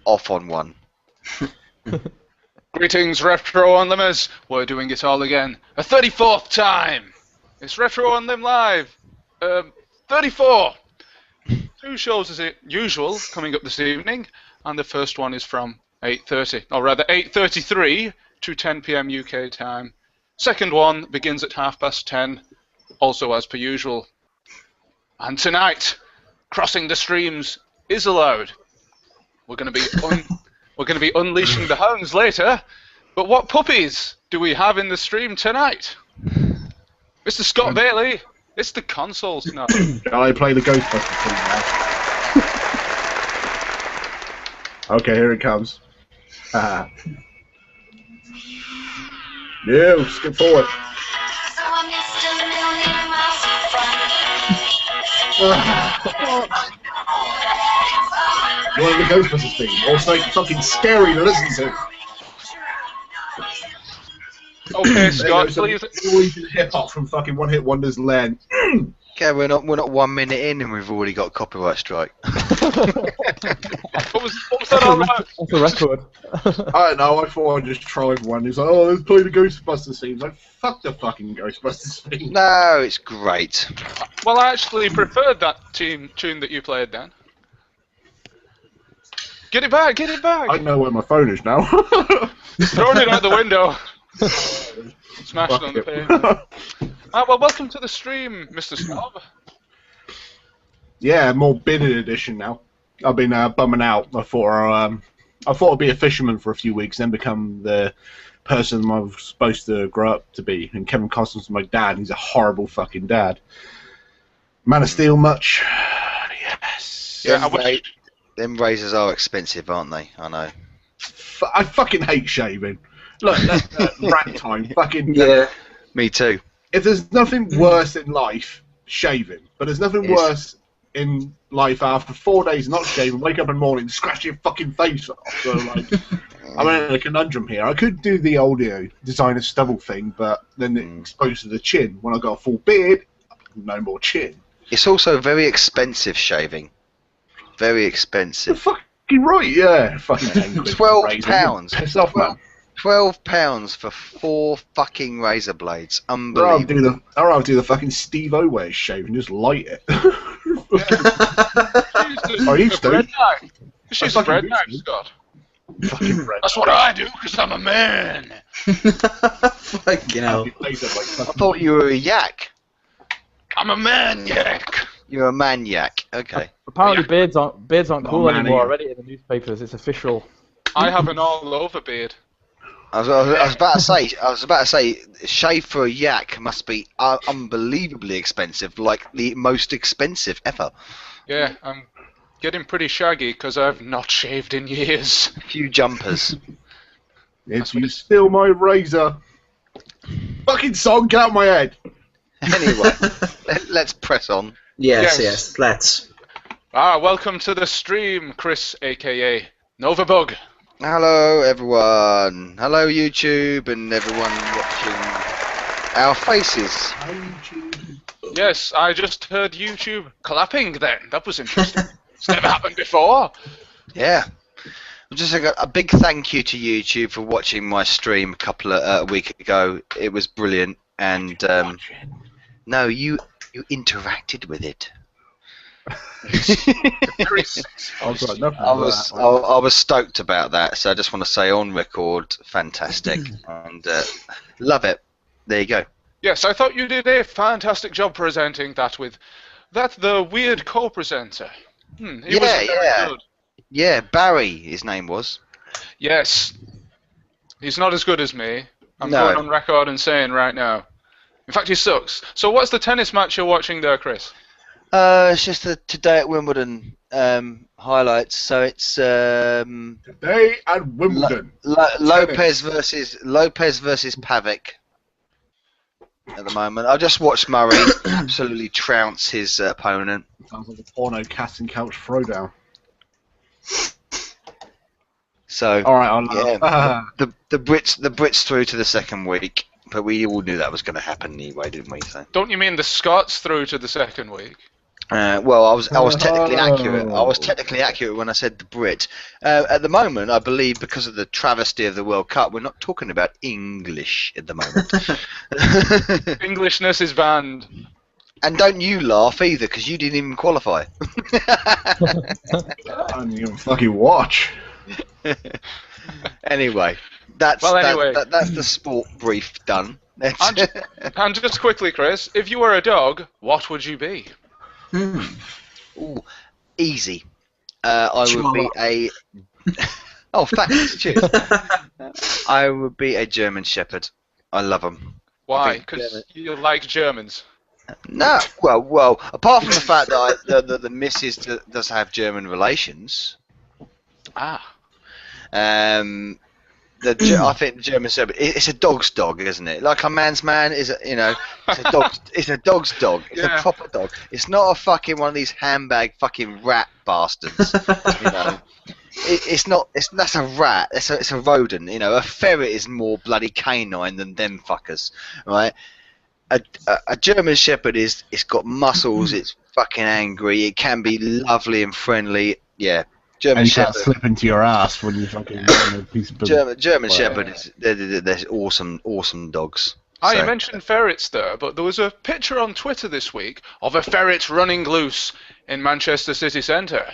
off on one. Greetings, Retro Unlimers. We're doing it all again. A 34th time. It's Retro Unlim Live. 34. 2 shows as usual coming up this evening, and the first one is from 8:30, or rather 8:33 to 10 p.m. UK time. Second one begins at 10:30, also as per usual. And tonight, crossing the streams is allowed. We're going to be unleashing the hounds later, but what puppies do we have in the stream tonight? Mr. Scott Bailey, it's the consoles tonight. Shall I play the Ghostbusters theme now? Okay, here it comes. No, skip forward. You want the Ghostbusters theme? Or something fucking scary to listen to? Okay, Scott, please. Hip hop from fucking One Hit Wonders Len. Okay, we're not 1 minute in and we've already got a copyright strike. What was that all about? That's a record. I don't know, I thought I'd just try everyone. He's like, oh, let's play the Ghostbusters theme. Like, fuck the fucking Ghostbusters theme. No, it's great. Well, I actually preferred that tune that you played, Dan. Get it back, get it back! I know where my phone is now. Throwing it out the window. Smashed it on the pavement. Well, welcome to the stream, Mr. Snob. Yeah, more bidded edition now. I've been bumming out. I thought I'd be a fisherman for a few weeks, then become the person I was supposed to grow up to be. And Kevin Costner's my dad. He's a horrible fucking dad. Man of Steel much? Yes. Yeah, Them razors are expensive, aren't they? I know. I fucking hate shaving. Look, that's rat time. Fucking Yeah. Me too. If there's nothing worse in life, shaving. But there's nothing worse in life after 4 days not shaving, wake up in the morning, scratch your fucking face off. So, like, I'm in a conundrum here. I could do the old, design a stubble thing, but then it exposed to the chin. When I got a full beard, no more chin. It's also very expensive shaving. Very expensive. You're fucking right, yeah. Fucking £12. Piss off, man. £12 for 4 fucking razor blades. I'd Unbelievable. rather do the fucking Steve O way shave and just light it. I used to. Bread knife. Just use a bread knife, Scott. Fucking bread. That's what I do, because I'm a man. Fucking hell. I thought you were a yak. I'm a maniac. You're a maniac. Okay. Apparently beards aren't cool man, anymore. I yeah. read it in the newspapers. It's official. I have an all-over beard. I was about to say, shave for a yak must be unbelievably expensive, like the most expensive ever. Yeah, I'm getting pretty shaggy because I've not shaved in years. A few jumpers. If you steal my razor. Fucking song, get out of my head. Anyway, let's press on. Yes, let's. Welcome to the stream, Chris, a.k.a. Novabug. Hello, everyone. Hello, YouTube, and everyone watching our faces. Yes, I just heard YouTube clapping then. That was interesting. It's never happened before. Yeah. Just a big thank you to YouTube for watching my stream a week ago. It was brilliant, and no, you interacted with it. I was stoked about that, so I just want to say on record, fantastic, and love it. There you go. Yes, I thought you did a fantastic job presenting that with the weird co-presenter. He was very good. Yeah, Barry, his name was. Yes. He's not as good as me. I'm No. going on record and saying right now. In fact, he sucks. So what's the tennis match you're watching there, Chris? It's just the Today at Wimbledon highlights. So it's Today at Wimbledon. Lopez versus Pavic at the moment. I just watched Murray absolutely trounce his opponent. Sounds like a porno casting couch throwdown. So all right, the Brits through to the second week, but we all knew that was going to happen anyway, didn't we? So. Don't you mean the Scots through to the second week? Well, I was technically accurate. I was technically accurate when I said the Brit. At the moment, I believe because of the travesty of the World Cup, we're not talking about English at the moment. Englishness is banned. And don't you laugh either, because you didn't even qualify. I didn't even fucking watch. Anyway, that's anyway. that's the sport brief done. And just quickly, Chris, if you were a dog, what would you be? Ooh, easy. I would be a. Oh, thanks. Cheers. I would be a German Shepherd. I love them. Why? Because you like Germans. No, well. Apart from the fact that the missus does have German relations. Ah. I think the German Shepherd. It's a dog's dog, isn't it? Like a man's man is, it's a dog's. It's a dog's dog. It's a proper dog. It's not a fucking one of these handbag fucking rat bastards. It's not. That's a rat. It's a rodent. A ferret is more bloody canine than them fuckers, right? A German Shepherd it's got muscles. It's fucking angry. It can be lovely and friendly. Yeah. German and you Shepherd. can't slip into your ass when you fucking piece of German Shepherd they're awesome dogs. Oh, you So- mentioned ferrets there, but there was a picture on Twitter this week of a ferret running loose in Manchester city centre.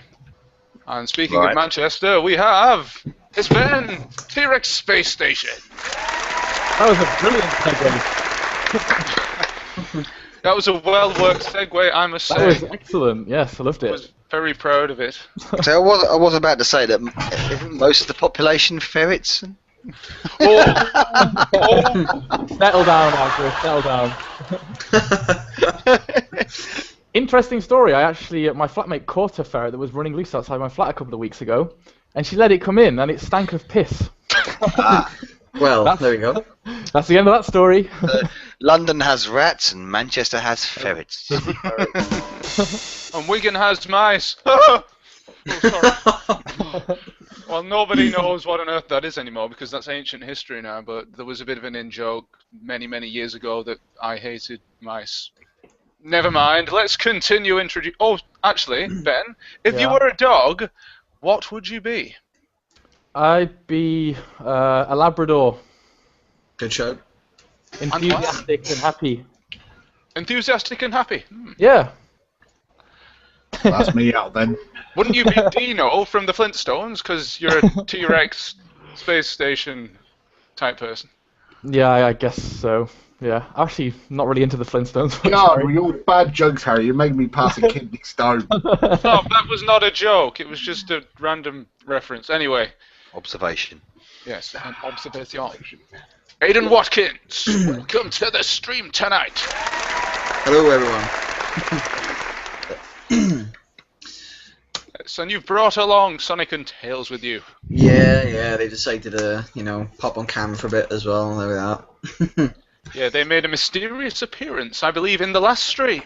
And speaking Right. of Manchester, we have it's Ben, T-Rex Space Station. That was a brilliant segue. That was a well-worked segue, I must That say. was excellent. Yes, I loved I it. was very proud of it. So I was about to say that isn't most of the population ferrets. Oh, Settle down, Arthur. Settle down. Interesting story. I actually, my flatmate caught a ferret that was running loose outside my flat a couple of weeks ago, and she let it come in, and it stank of piss. Well, there we go. That's the end of that story. London has rats and Manchester has ferrets. and Wigan has mice. Oh, sorry. Well, nobody knows what on earth that is anymore because that's ancient history now, but there was a bit of an in-joke many, many years ago that I hated mice. Never mind, let's continue Oh, actually, Ben, if you Yeah. were a dog, what would you be? I'd be a Labrador, Good show. enthusiastic and happy. Enthusiastic and happy. Yeah. That's me out then. Wouldn't you be Dino from the Flintstones? Because you're a T-Rex space station type person. Yeah, I guess so. Yeah. Actually, not really into the Flintstones. God, with your bad jokes, Harry, you make me pass a kidney stone. No, that was not a joke. It was just a random reference. Anyway, Observation. yes, an observation. Aidan Watkins, welcome to the stream tonight. Hello, everyone. So you've brought along Sonic and Tails with you. Yeah, they decided to, pop on camera for a bit as well. There we are. Yeah, they made a mysterious appearance, I believe, in the last stream.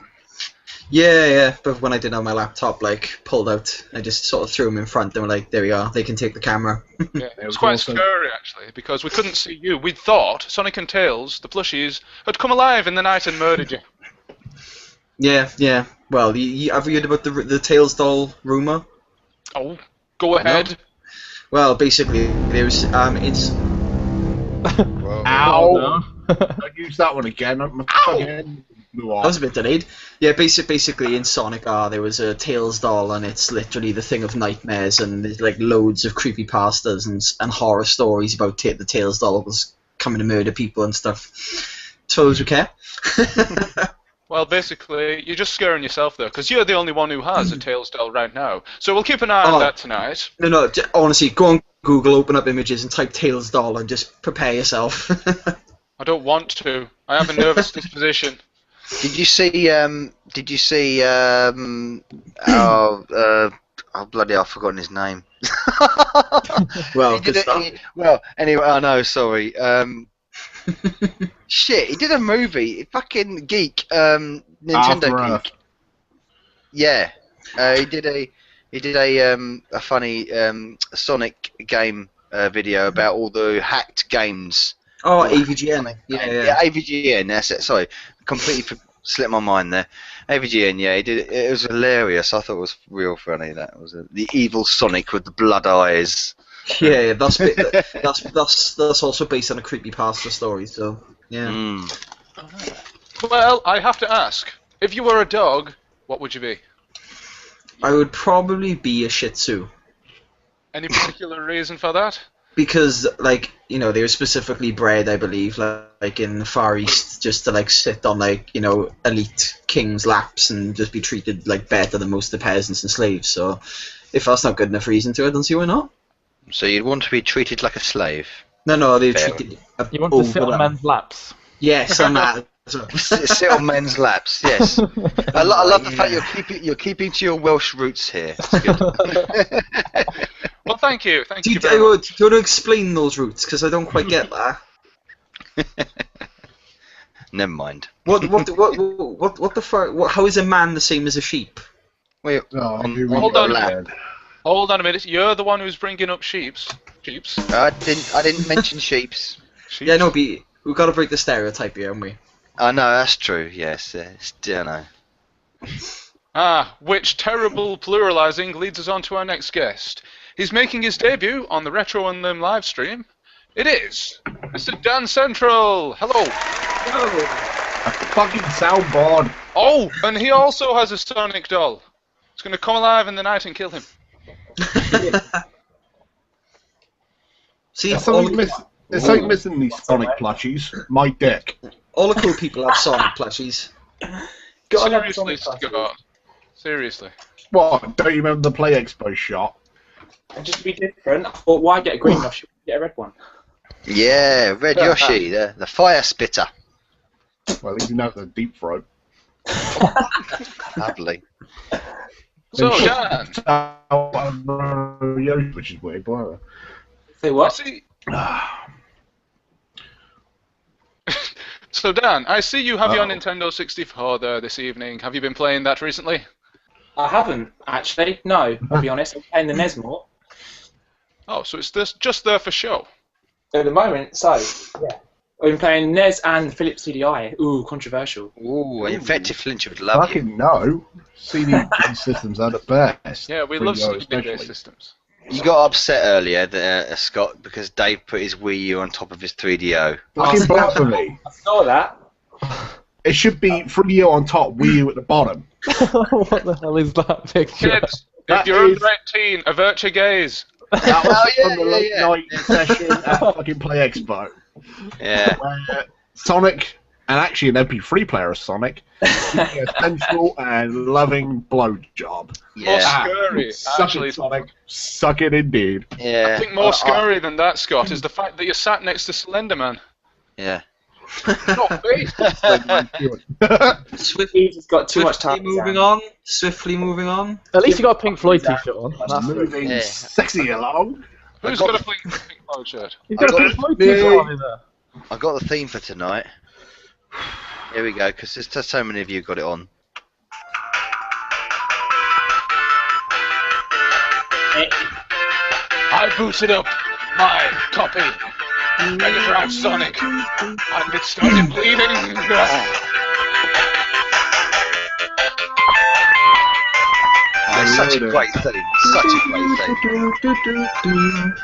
Yeah, but when I didn't have my laptop, pulled out, I just sort of threw them in front and were like, there we are, they can take the camera. Yeah, it was was quite also- scary, actually, because we couldn't see you. We'd thought Sonic and Tails, the plushies, had come alive in the night and murdered you. Yeah. Well, have you heard about the Tails doll rumour? Oh, go ahead. Well, basically, there's, it's... Ow! Don't use that one again. My fucking head blew off. That was a bit delayed. Yeah, basically in Sonic there was a Tails doll, and it's literally the thing of nightmares, and there's loads of creepypastas and horror stories about the Tails doll was coming to murder people and stuff. Suppose we care. Well, basically, you're just scaring yourself, though, because you're the only one who has a Tails doll right now. So we'll keep an eye on that tonight. No, honestly, go on Google, open up images, and type Tails doll, and just prepare yourself. I don't want to. I have a nervous disposition. Did you see? Oh bloody! I've forgotten his name. Well, He did good it- stuff. well, anyway, I know. Sorry. Shit, he did a movie. Fucking geek. Nintendo After Earth. geek. Yeah. He did a funny Sonic game video about all the hacked games. Oh, AVGN. Yeah. AVGN. That's it. Sorry, completely Slipped my mind there. AVGN, yeah, he did. It was hilarious. I thought it was real funny. That was the evil Sonic with the blood eyes. Yeah, that's also based on a creepypasta story. So yeah. Mm. Well, I have to ask, if you were a dog, what would you be? I would probably be a Shih Tzu. Any particular reason for that? Because, like, you know, they were specifically bred, I believe, like in the Far East, just to, like, sit on, like, you know, elite kings' laps and just be treated, like, better than most of the peasants and slaves. So, if that's not good enough reason to it, I don't see why not. So you'd want to be treated like a slave? No, they're Fair. treated... You want to sit on men's laps. Yes, on that. Sit on men's laps. Yes. I love the fact you're keeping to your Welsh roots here. It's good. Well, thank you. Thank Do you you very much. want to explain those routes? Because I don't quite get that. Never mind. What the fuck? How is a man the same as a sheep? Wait, Hold on. Hold on a minute. You're the one who's bringing up sheeps. Sheeps? I didn't mention sheeps. Sheeps? Yeah, no, we've got to break the stereotype here, haven't we? I know, that's true. Yes, I know. Which terrible pluralizing leads us on to our next guest. He's making his debut on the Retro Unlim live stream. It is Mr. Dan Central. Hello. A fucking soundboard. Oh, and he also has a Sonic doll. It's going to come alive in the night and kill him. See, There's something missing in these Sonic plushies. My dick. all the cool people have Sonic plushies. Seriously, Scott. Seriously. What? Don't you remember the Play Expo shot? And just to be different, I thought, why get a green Yoshi? Get a red one. Yeah, Red Yoshi, the fire spitter. Well, at least you know the deep throat. Lovely. So, Dan. Yoshi, which is weird, but Say what? See... So, Dan, I see you have your Nintendo 64 there this evening. Have you been playing that recently? I haven't, actually. No, I'll be honest. I'm playing the NES more. Oh, so it's just there for show? At the moment, so, yeah. I've been playing NES and Philips CDI. Ooh, controversial. Ooh, Infected Flinch would love you. fucking no. CD systems are the best. Yeah, we 3DO love CD-based especially. systems. You got upset earlier, Scott, because Dave put his Wii U on top of his 3DO. Fucking blasphemy. I saw that. It should be 3DO on top, Wii U at the bottom. What the hell is that picture? Kids, That if you're is- under 18, avert your gaze. That was Oh, yeah, from the late yeah. night session at fucking Play Expo. Yeah. Where Sonic, and actually an MP3 player of Sonic, gives me a sensual and loving blowjob. More Yeah. scary, Suck actually. it, Sonic. Suck it indeed. Yeah. I think more scary than that, Scott, is the fact that you're sat next to Slenderman. Yeah. No face. Swiftly He's got too much time. moving on. Swiftly moving on. At least you got a Pink Floyd t-shirt on. That's Moving Yeah. sexy along. Who's got a Pink Floyd shirt? You've got a Pink Floyd t-shirt on in there. I got the theme for tonight. Here we go, because there's just so many of you got it on. I booted up my copy. Mega Drive Sonic. And it started bleeding. It's such a love it. great theme. Such a great theme.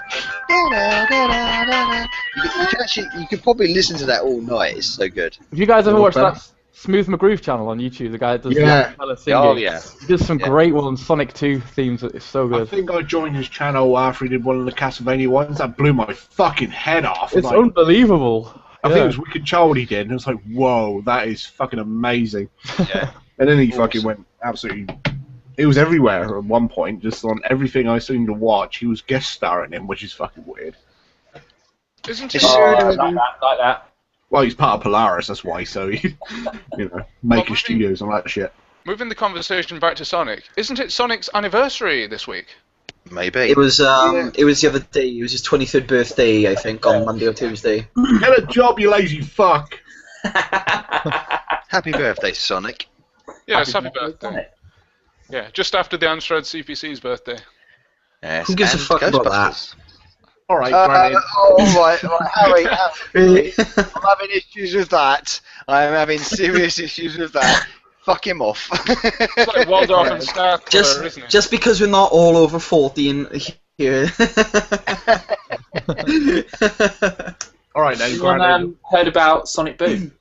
You could probably listen to that all night. It's so good. Have you guys ever Little watched better. that Smooth McGroove channel on YouTube? The guy that does Yeah. the fella singing. Oh yeah. He does some Yeah. great ones, Sonic 2 themes. It's so I good. think I joined his channel after he did one of the Castlevania ones. That blew my fucking head off. It's Like, unbelievable. I think Yeah. it was Wicked Child he did, and it was like, whoa, that is fucking amazing. Yeah. And then he fucking went absolutely. It was everywhere at one point, just on everything I seemed to watch. He was guest starring in, which is fucking weird. Isn't It's it? Oh, like that. Well, he's part of Polaris, that's why. So, he, Maker Studios and all that shit. Moving the conversation back to Sonic, isn't it Sonic's anniversary this week? Maybe. It was the other day. It was his 23rd birthday, I think, on Monday or Tuesday. Get a job, you lazy fuck. Happy birthday, Sonic. Yes, happy birthday. Yeah, just after the Amstrad CPC's birthday. Yes. Who gives a and fuck about Ghostbusters. All right, granted. Right, Harry, I'm having issues with that. I am having serious issues with that. Fuck him off. It's like Waldorf and Starkiller, isn't it? Just because we're not all over 40 in here. All right, then, Anyone granted. heard about Sonic Boom?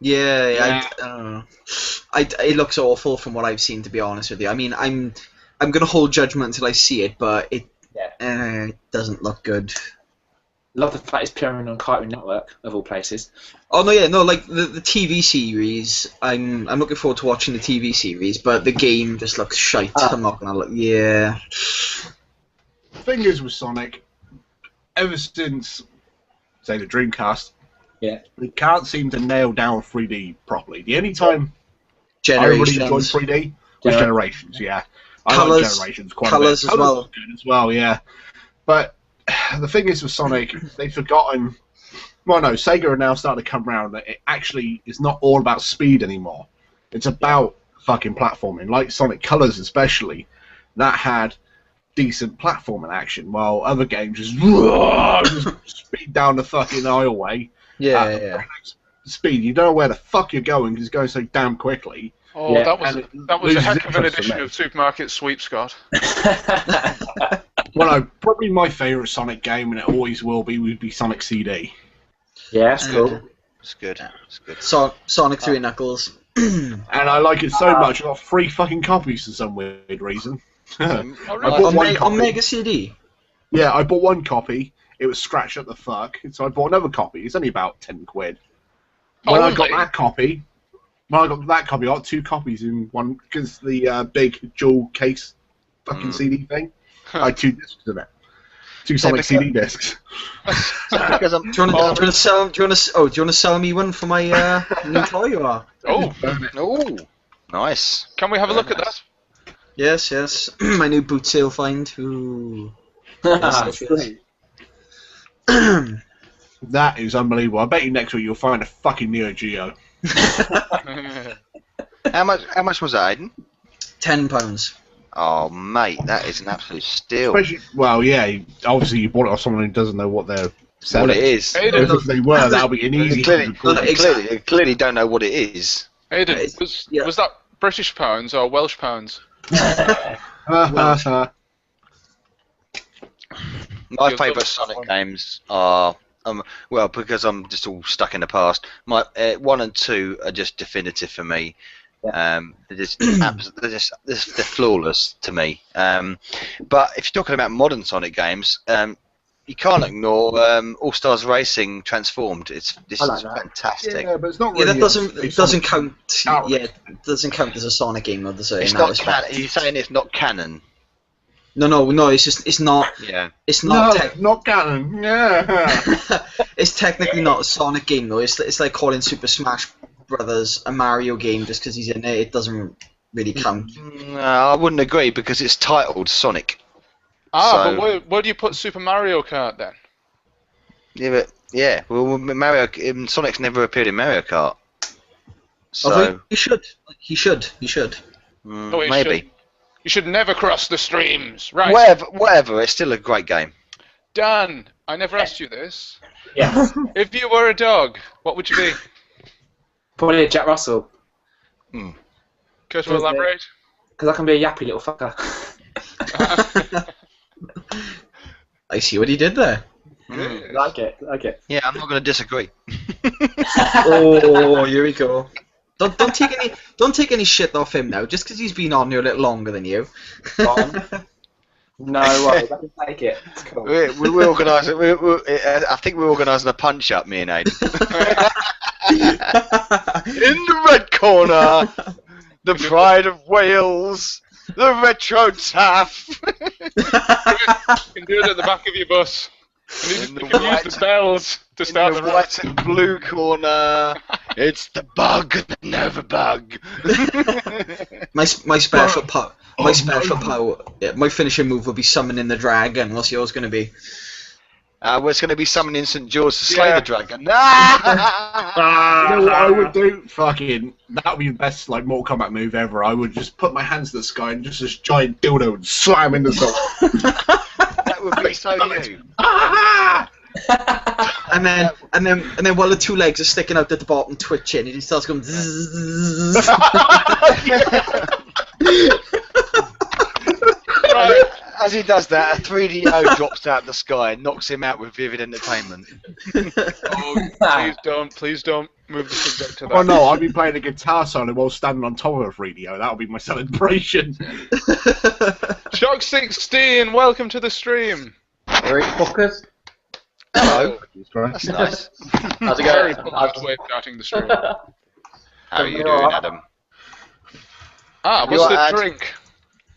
Yeah. I don't know. It looks awful from what I've seen, to be honest with you. I mean, I'm gonna hold judgment until I see it, but it doesn't look good. Love the fact it's appearing on Cartoon Network, of all places. Oh no, like the TV series. I'm looking forward to watching the TV series, but the game just looks shite. I'm not gonna look. Yeah. The thing is with Sonic, ever since, say, the Dreamcast, they can't seem to nail down 3D properly. The only time I really enjoyed 3D was Generations, yeah. I like Generations quite a bit. Colours as well. Was good as well, yeah. But the thing is with Sonic, they've forgotten... Well, no, Sega are now starting to come around that it actually is not all about speed anymore. It's about fucking platforming, like Sonic Colors especially. That had decent platforming action, while other games just speed down the fucking aisleway. Yeah. Speed, you don't know where the fuck you're going because it's going so damn quickly. Oh, Yeah. that was a heck of an edition of Supermarket Sweep, Scott. Well, no, probably my favourite Sonic game, and it always will be, would be Sonic CD. Yeah, that's cool. It's good. It's good. Sonic 3 Knuckles. And I like it so much, I got 3 fucking copies for some weird reason. Oh, I really? bought one On copy. Mega CD. Yeah, I bought one copy. It was scratched up the fuck, so I bought another copy. It's only about 10 quid. When I got that copy, I got 2 copies in one because the big dual case fucking CD thing. I had 2 discs of it. 2 Sonic CD discs. Because I'm, Do you want to sell me one for my new toy or? oh, nice. Can we have a look at that? Yes. My new boot sale find. Ooh. That's great. That is unbelievable. I bet you next week you'll find a fucking Neo Geo. How much was that, Aiden? £10. Oh, mate, that is an absolute steal. Especially, well, yeah, obviously you bought it off someone who doesn't know what they're selling. What it is. Aiden, If they were, that'll be an easy They clearly don't know what it is. Aiden, was that British pounds or Welsh pounds? My favourite Sonic games are, well, because I'm just all stuck in the past. My 1 and 2 are just definitive for me. They're flawless to me. But if you're talking about modern Sonic games, you can't ignore All Stars Racing Transformed. This is fantastic. Yeah, but it's not really. Yeah, that doesn't count. character. Yeah, it doesn't count as a Sonic game, I'd say. It's in not that respect. canon. You're saying it's not canon. No. It's not. Yeah. It's not. No, not canon. Yeah. It's technically not a Sonic game though. It's like calling Super Smash Brothers a Mario game just because he's in it. It doesn't really count. No, I wouldn't agree because it's titled Sonic. But where do you put Super Mario Kart then? Yeah, well, Sonic's never appeared in Mario Kart. So Although he should. He should. Oh, he maybe. should. You should never cross the streams. Right. Whatever, it's still a great game. Dan, I never asked you this. Yeah. If you were a dog, what would you be? Probably a Jack Russell. Care to elaborate? Because I can be a yappy little fucker. I see what he did there. Like it. Yeah, I'm not going to disagree. Oh, here we go. Don't take any shit off him now, just because he's been on here a little longer than you. No worries, I can take it. It's cool. We organise it. I think we're organising a punch up, me and Aiden. In the red corner, the pride of Wales, the retro taff. You can do it at the back of your bus. And you can use the bells to start in the the white and blue corner, it's the bug, the never bug. My special power. Yeah, my finishing move will be summoning the dragon. What's yours going to be? Well, it's going to be summoning St. George to slay the dragon. You know what I would do? Fucking, that would be the best like Mortal Kombat move ever. I would just put my hands to the sky and just this giant dildo and slam into someone. That would be so do you. And then while the two legs are sticking out at the bottom, twitching, he starts going. Zzz. Right. As he does that, a 3DO drops out of the sky and knocks him out with vivid entertainment. Oh, please don't move the subject to that. Oh no, I'd be playing a guitar solo while standing on top of a 3DO. That'll be my celebration. Shock 16, welcome to the stream. Alright, fuckers. Hello. Jesus Christ. That's nice. How's it Very going? polite way of starting the stream. How are you doing, Adam? What's Your the ad. drink?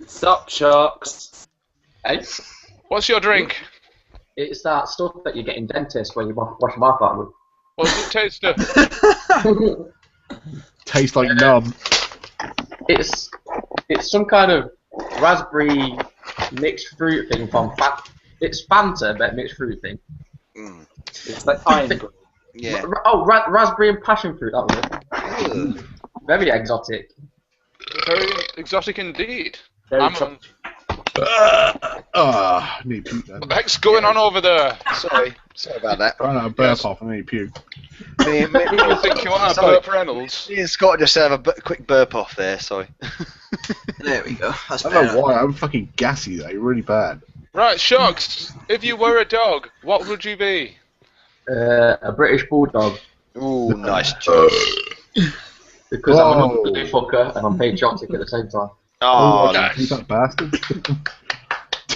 Sup, sharks? Hey, What's your drink? it's that stuff that you get in dentists when you wash your mouth out with. What does it taste of? Tastes like numb. It's some kind of raspberry mixed fruit thing from it's Fanta, but mixed fruit thing. Mm. It's like iron. Yeah. Raspberry and passion fruit. That was it. Ugh. Very exotic. Very exotic indeed. Very I'm chocolate. Need puke then. What the heck's going on over there? Sorry about that. Trying to burp off, I need puke. Me, me, Who do you think you are, Sorry. Burt Reynolds? me and Scott just have a quick burp off there, sorry. There we go. That's I don't know better. why, I'm fucking gassy though, really bad. Right, Shocks, if you were a dog, what would you be? A British bulldog Ooh, nice choice. because I'm an Whoa. ugly fucker and I'm patriotic at the same time. Oh, nice. Who's that bastard?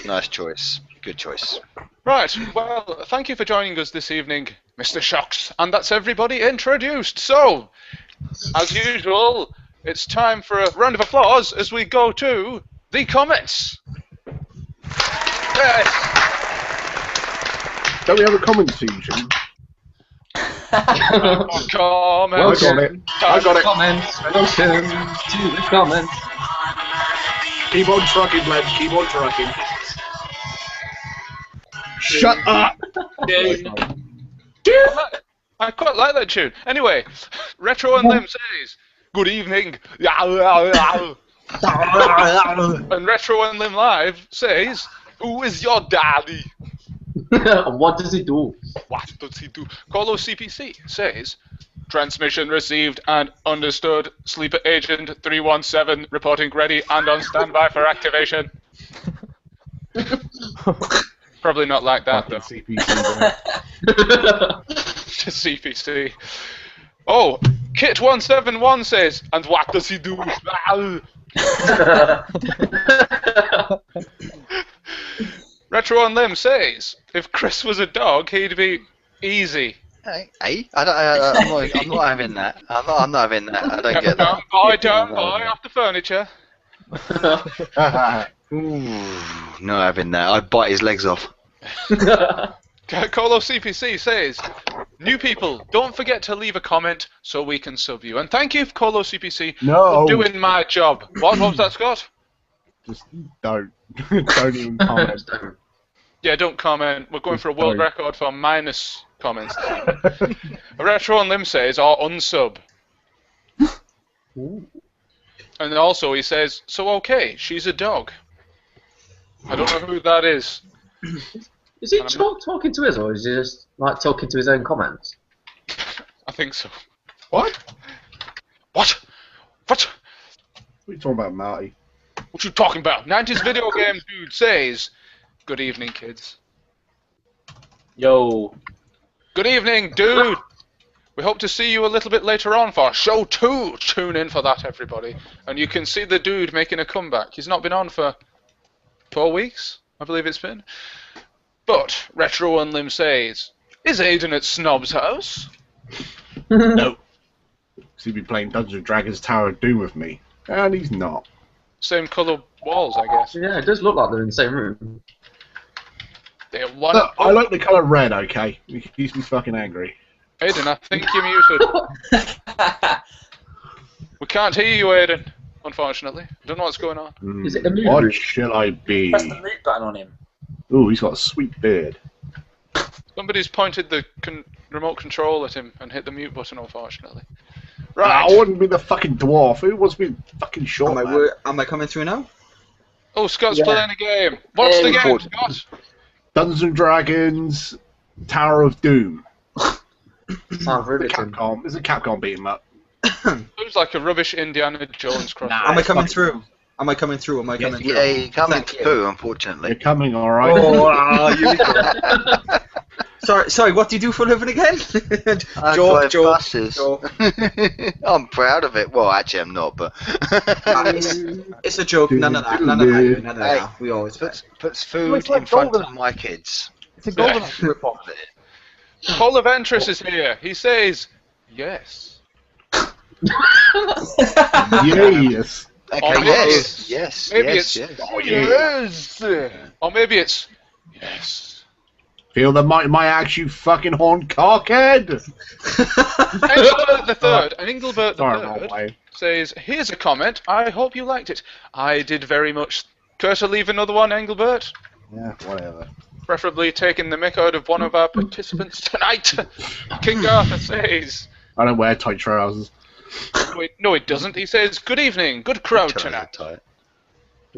nice choice. Good choice. Right, well, thank you for joining us this evening, Mr. Shocks, and that's everybody introduced. So, as usual, it's time for a round of applause as we go to the comments. Yes. Don't we have a comment section? Comments. I got it. I got it. Comments. Welcome to the comments. Keep on trucking, Glenn. Keep on trucking. Shut up! I quite like that tune. Anyway, Retro and Lim says, "Good evening." And Retro and Lim Live says, "Who is your daddy?" And what does he do? What does he do? Colo CPC says, "Transmission received and understood. Sleeper Agent 317 reporting ready and on standby for activation." Probably not like that though. CPC, bro. Just CPC. Oh, Kit171 says, "And what does he do?" Retro and Lim says, "If Chris was a dog, he'd be easy." Hey, I'm not having that. I'm not having that. I don't get that. Don't boy, off the furniture. Ooh, not having that. I'd bite his legs off. Colo CPC says, "New people, don't forget to leave a comment so we can sub you." And thank you, Colo CPC, No. for doing my job. What was that, Scott? Just don't. Don't even comment. Yeah, don't comment. We're going for a world record for minus comments. Retro and Lim says, or unsub. And also he says, "So okay, she's a dog." I don't know who that is. Is he talking to us, or is he just like talking to his own comments? I think so. What? What? What are you talking about, Marty? What you talking about? 90s video game dude says, "Good evening, kids." Yo. Good evening, dude. We hope to see you a little bit later on for show 2. Tune in for that, everybody. And you can see the dude making a comeback. He's not been on for 4 weeks, I believe it's been. But Retro and Lim says, "Is Aiden at Snob's house?" No. He'd be playing Dungeons and Dragons Tower of Doom with me. And he's not. Same colour walls, I guess. Yeah, it does look like they're in the same room. They're one. Look, I like the colour red, okay? It keeps me fucking angry. Aiden, I think you're muted. We can't hear you, Aiden, unfortunately. I don't know what's going on. Is it a mute? What shall I be? Press the mute button on him. Ooh, he's got a sweet beard. Somebody's pointed the remote control at him and hit the mute button, unfortunately. Right. Right. I wouldn't be the fucking dwarf. Who wants to be fucking short, man? Am I coming through now? Oh, Scott's Yeah. playing a game. What's the game, Scott? Dungeons and Dragons, Tower of Doom. Sounds riveting. Capcom. Is it Capcom beat 'em up? Looks like a rubbish Indiana Jones crossover. Am I coming through? Am I coming through? Yeah, you're coming Thank you. through, unfortunately. You're coming, all right. Sorry, what do you do for a living again? I Joke. drive buses. I'm proud of it. Well, actually, I'm not, but It's a joke. None of that. We always play. puts food It's like in front golden. of my kids. It's a golden rip-off. Paul Ventris is here. He says, yes. Yes. Okay, Oh, yes, maybe yes, Maybe yes, it's yes. yes. Or maybe it's yes. Feel the my axe, you fucking horn cockhead. Engelbert the Third. And Engelbert Sorry, the wrong Third way. says, here's a comment. I hope you liked it. I did very much. Care to leave another one, Engelbert? Yeah, whatever. Preferably taking the mick out of one of our participants tonight. King Arthur says. I don't wear tight trousers. No, it doesn't. He says, good evening. Good crowd tonight. A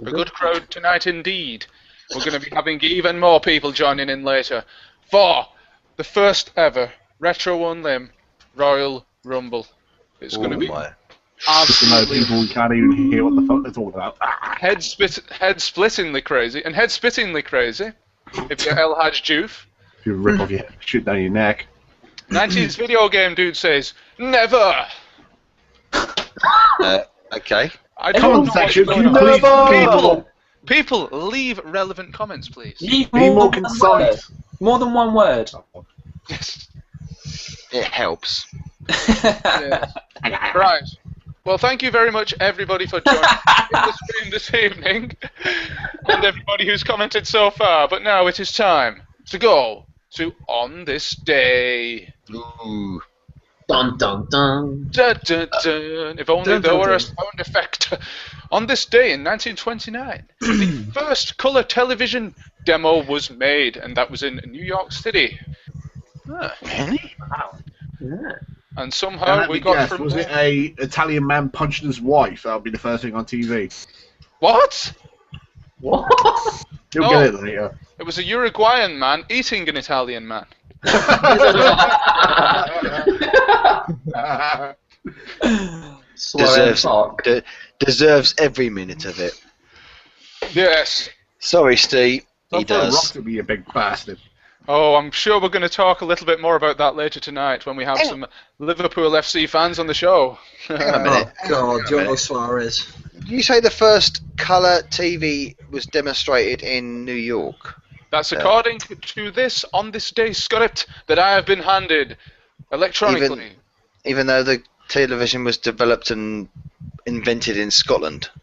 good crowd tonight indeed. We're going to be having even more people joining in later for the first ever Retro Unlim Royal Rumble. It's going to be Just to know absolutely people who can't even hear what the fuck they're talking about. head-splittingly crazy, and head-spittingly crazy, if you're El Haj Joof. If you rip off your shit down your neck. 90s video game dude says, never! Okay. I Comment don't know section, what's going please. on. People, leave relevant comments, please. Leave Be more than one concise. word. More than one word. Yes. It helps. Yes. Right. Well, thank you very much, everybody, for joining in the stream this evening, and everybody who's commented so far. But now it is time to go to On This Day. Ooh. Dun dun dun. Dun, dun, dun. If only Dun, there dun, were a dun. sound effect. On this day in 1929, the first color television demo was made, and that was in New York City. Really? Yeah. And somehow we got guess, from was there. it a Italian man punching his wife? That would be the first thing on TV. What? What? You'll No. get it later. It was a Uruguayan man eating an Italian man. Swearing fuck. Deserves every minute of it. Yes. Sorry, Steve. He Rock does. to be a big bastard. Oh, I'm sure we're going to talk a little bit more about that later tonight when we have some Liverpool FC fans on the show. Hang on a minute. Oh God, Hang on a Joe minute. Suarez. You say the first colour TV was demonstrated in New York. That's according to this On This Day script that I have been handed electronically. Even though the television was developed and invented in Scotland. Oh,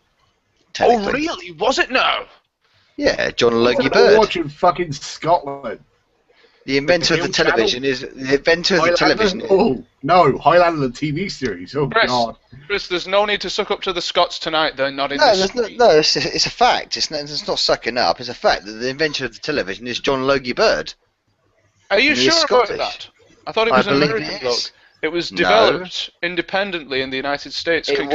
technically. really? Was it now? Yeah, John Logie We're Bird. watching fucking Scotland. The inventor of the television is the inventor of the television. Oh no, Highlander TV series. Oh Chris, god. Chris, there's no need to suck up to the Scots tonight. They're not in No, this. it's a fact. It's not sucking up. It's a fact that the inventor of the television is John Logie Bird. Are you He's sure about Scottish. that? I thought it I was an believe American it bloke. is. It was No. developed independently in the United States. It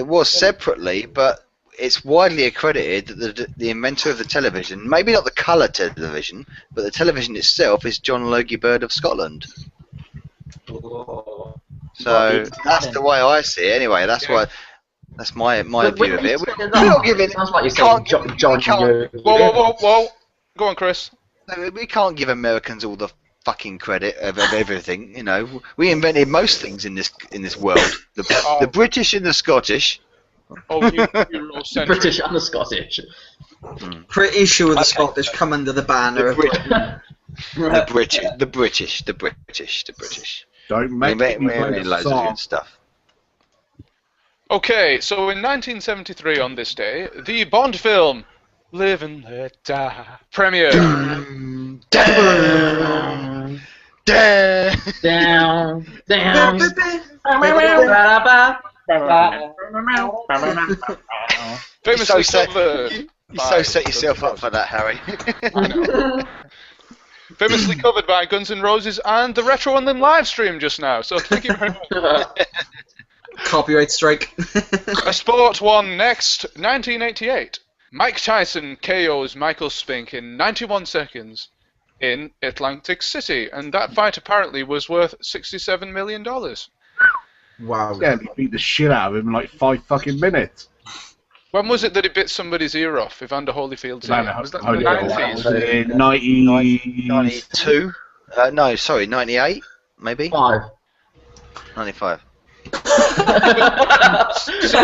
was separately, but it's widely accredited that the inventor of the television, maybe not the colour television, but the television itself is John Logie Bird of Scotland. Oh. So that's the way I see it. Anyway, that's Yeah. that's my But view when of it. you We're say that, not giving. sounds like you're can't saying give- John. we can't- Whoa. Go on, Chris. We can't give Americans all the fucking credit of everything. You know, we invented most things in this world. The British and the Scottish. Oh, you Eurocentric. British and the Scottish. Pretty sure the Scottish come under the banner. The British. Don't We make me invented play loads the of song. good stuff. Okay, so in 1973 on this day, the Bond film Live and Let Die premiered. Damn. Down, down. Ba-ba-ba. Famously so covered. You so set yourself up for that, Harry. Famously covered by Guns N' Roses and the Retro Unlim live stream just now. So thank you very much. Copyright strike. A sport one next, 1988. Mike Tyson KOs Michael Spink in 91 seconds in Atlantic City, and that fight apparently was worth $67 million. Wow. Yeah, he beat the shit out of him in like 5 fucking minutes. When was it that he bit somebody's ear off? Evander Holyfield's ear? Was that in the That 90s? was in 90s. 92? No, sorry, 98, maybe? 5. 95. So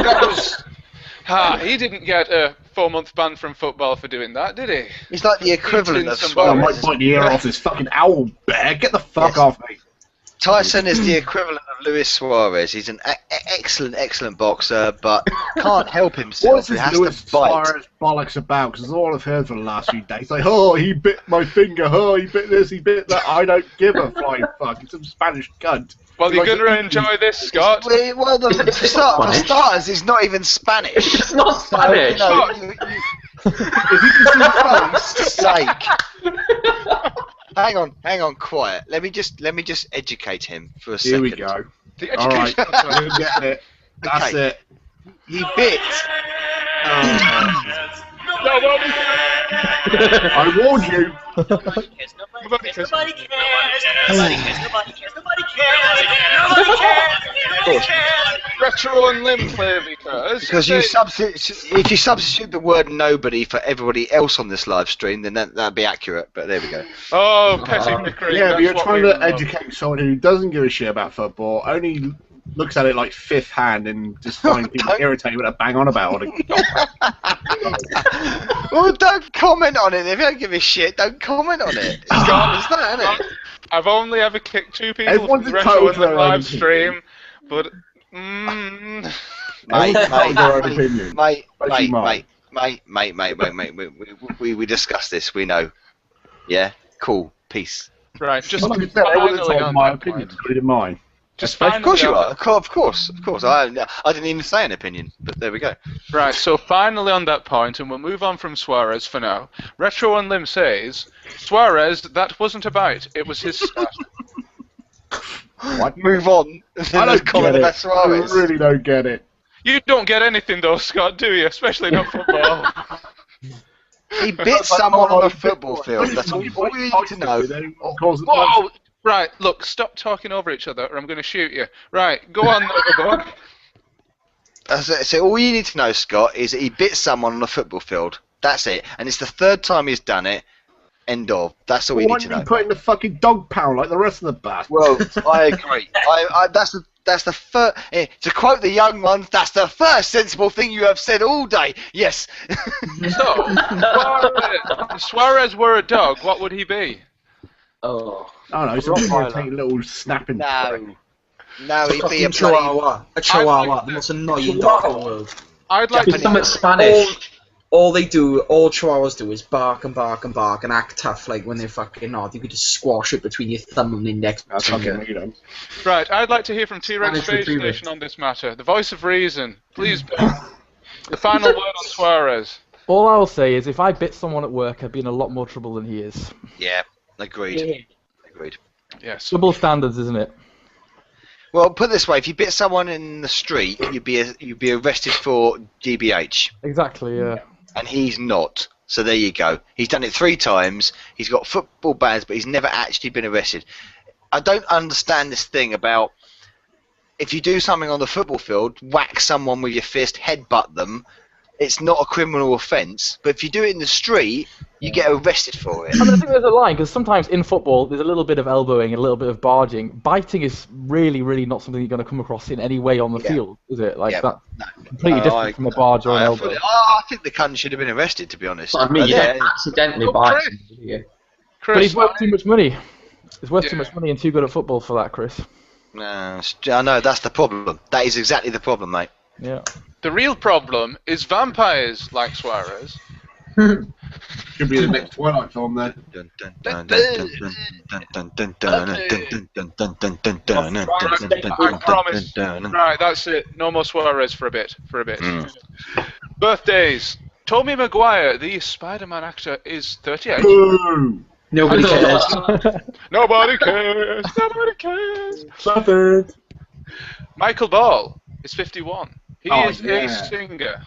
that was... he didn't get a 4-month ban from football for doing that, did he? He's like the equivalent of somebody. I might Suarez. bite the ear off this fucking owl bear. Get the fuck Yes. off me. Tyson is the equivalent of Luis Suarez. He's an excellent boxer, but can't help himself. What's He this has Luis to bite. Suarez bollocks about? Because all I've heard for the last few days, like, oh, he bit my finger, oh, he bit this, he bit that. I don't give a flying fuck. It's some Spanish cunt. Well, you're Like, going to enjoy this, Scott. Well, for starters, he's not even Spanish. It's not Spanish. You know, If you can see Christ's sake. Hang on, quiet. Let me just educate him for a second. Here we go. The All right, education. I'm getting it. That's Okay. it. He bit. I warned you. Nobody cares. Retro Unlim clearly does. Because if you substitute the word nobody for everybody else on this live stream, then that'd be accurate. But there we go. Oh, petty bickering. Yeah, but that's you're what trying we to love. educate someone who doesn't give a shit about football, only looks at it like fifth hand and just finds people Don't- irritating when I bang on about it. Well, don't comment on it. If you don't give a shit, don't comment on it. It's gone, it's that, isn't it? I've only ever kicked 2 people Everyone's from the Retro entitled to their Unlim own live opinion. stream, but... Mate, Their own opinion. mate, we discussed this. We know. Yeah, cool, peace. Right, just Well, like I said, everyone's finally entitled on to my that opinion, point. including mine. Just Of finally course you on are. that- Of course. I didn't even say an opinion, but there we go. Right, so finally on that point, and we'll move on from Suarez for now. Retro Unlim says, Suarez, that wasn't a bite, it was his spat. What? Move on. I don't comment get about it. I Suarez. really don't get it. You don't get anything though, Scott, do you? Especially not football. He bit someone on a football field. That's all you need to know. Whoa! Right, look, stop talking over each other or I'm going to shoot you. Right, go on, Notebook. So all you need to know, Scott, is that he bit someone on a football field. That's it. And it's the 3rd time he's done it. End of. That's all you Why need to didn't know. he put in the fucking dog pound like the rest of the bastards? Well, I agree. That's the first. To quote the young ones, that's the first sensible thing you have said all day. Yes. So, if Suarez were a dog, what would he be? Oh. I don't know, it's a bit irritating little snapping. No, he'd be a Fucking bloody. chihuahua. A chihuahua, the most annoying dog in the world. I'd like It's to... something Spanish. All chihuahuas do is bark and bark and bark and act tough like when they're fucking odd. You could just squash it between your thumb and index That's finger. fucking weird. Right, I'd like to hear from T-Rex Spanish Space retriever. Station on this matter. The voice of reason. Please, Ben. The final word on Suarez. All I'll say is if I bit someone at work, I'd be in a lot more trouble than he is. Yeah, agreed. Agreed. Yes. Double standards, isn't it? Well, put it this way: if you bit someone in the street, you'd be arrested for GBH, Exactly, yeah. and he's not. So there you go. He's done it 3 times. He's got football bans, but he's never actually been arrested. I don't understand this thing about if you do something on the football field, whack someone with your fist, headbutt them. It's not a criminal offence, but if you do it in the street, you get arrested for it. I mean, I think there's a line, because sometimes in football, there's a little bit of elbowing and a little bit of barging. Biting is really, really not something you're going to come across in any way on the Yeah. field, is it? Like, Yeah. that's No. completely different from a barge or an elbow. I think the cunt should have been arrested, to be honest. I mean, you Yeah. don't accidentally Oh, bite Chris. somebody, do you? But Chris, he's worth too much money. He's worth too Yeah. much money and too good at football for that, Chris. No, I know, that's the problem. That is exactly the problem, mate. Yeah. the real problem is vampires like Suarez. Should be the next Twilight film then. Dun, dun, dun, dun, dun, dun, dun, dun, dun, dun, dun, dun, dun, dun, dun, dun, dun, I promise. dun. Right, that's it. No more Suarez for a bit. Mm. Birthdays. Tobey Maguire, the Spider-Man actor, is 38. Boo! Nobody cares. Nobody cares. Nobody cares. Stop it. Michael Ball is 51. He Oh, is yeah. a singer.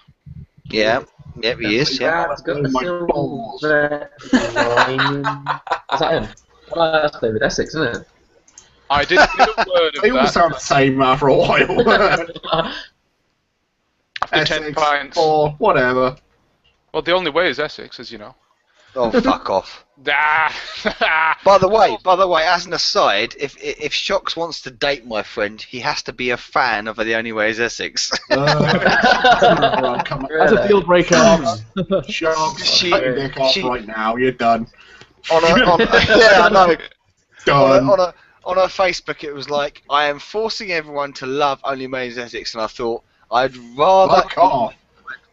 Yeah, Yep, he is. Yeah. Dad's got a My balls. silver lining. Is that him? Well, that's David Essex, isn't it? I didn't hear a word They of all that. sound the same after a while. After 10 Essex, pints. or whatever. Well, the only way is Essex, as you know. Oh, fuck off. Ah. By the way, as an aside, if Shocks wants to date my friend, he has to be a fan of The Only Way is Essex. Come That's a deal breaker. Sharks, She- cut your dick off she- right now. You're done. Yeah, I know. Done. On her Facebook, it was like, I am forcing everyone to love Only Way is Essex, and I thought I'd Fuck off.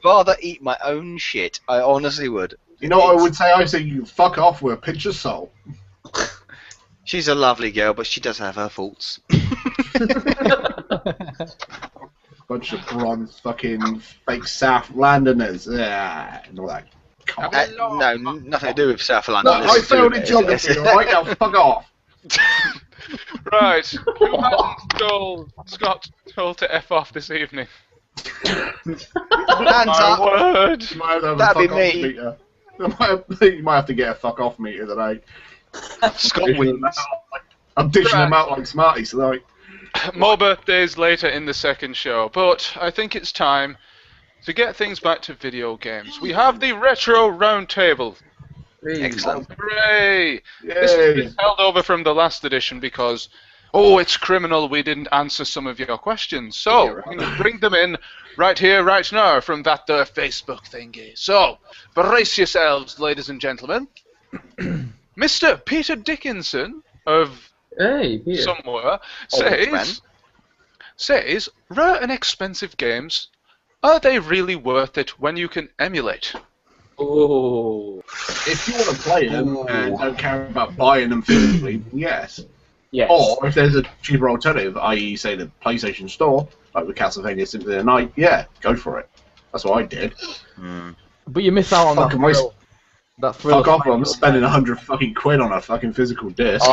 rather eat my own shit. I honestly would. You know what I would say? I say you fuck off with a pinch of salt. She's a lovely girl, but she does have her faults. Bunch of bronze fucking fake South Londoners. Yeah, and all that. No, nothing to do with South London. No, I failed in geography, alright? Now fuck off. Right. Who hasn't Scott told to F off this evening? Hands My up. word. You might have to have a That'd be fuck off me. meter. You might have to get a fuck off meter today. Scott wins. I'm dishing them out like Smarties tonight. More birthdays later in the second show, but I think it's time to get things back to video games. We have the Retro Roundtable. Excellent. Hooray! This has been held over from the last edition because, it's criminal we didn't answer some of your questions. So, we're going to bring them in right here, right now, from that there Facebook thingy. So, brace yourselves, ladies and gentlemen. Mr. Peter Dickinson of Hey, Peter. somewhere man. says, rare and expensive games, are they really worth it when you can emulate? Oh. If you want to play them and don't care about buying them physically, yes. Yes. Or if there's a cheaper alternative, i.e., say the PlayStation Store, like with Castlevania Symphony of the Night, yeah, go for it. That's what I did. But you miss out on that Fucking waste. thrill. That thrill. Fuck off! I'm spending 100 fucking quid on a fucking physical disc.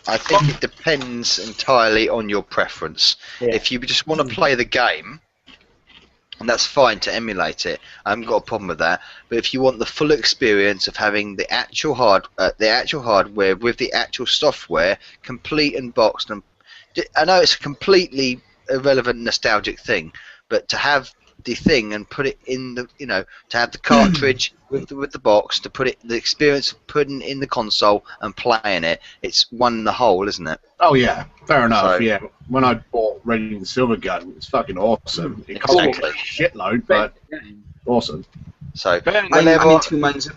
I think it depends entirely on your preference. Yeah. If you just want to play the game, and that's fine to emulate it, I haven't got a problem with that. But if you want the full experience of having the actual hardware with the actual software complete and boxed, and I know it's a completely irrelevant nostalgic thing, but to have the thing and put it in the, to have the cartridge with the box, to put it, the experience of putting it in the console and playing it, it's one in the whole, isn't it? Oh yeah, fair enough. So- Yeah, when I bought Radiant Silver Gun, it's fucking awesome. It cost me Exactly. a shitload, but awesome. So I'm whenever in two minds.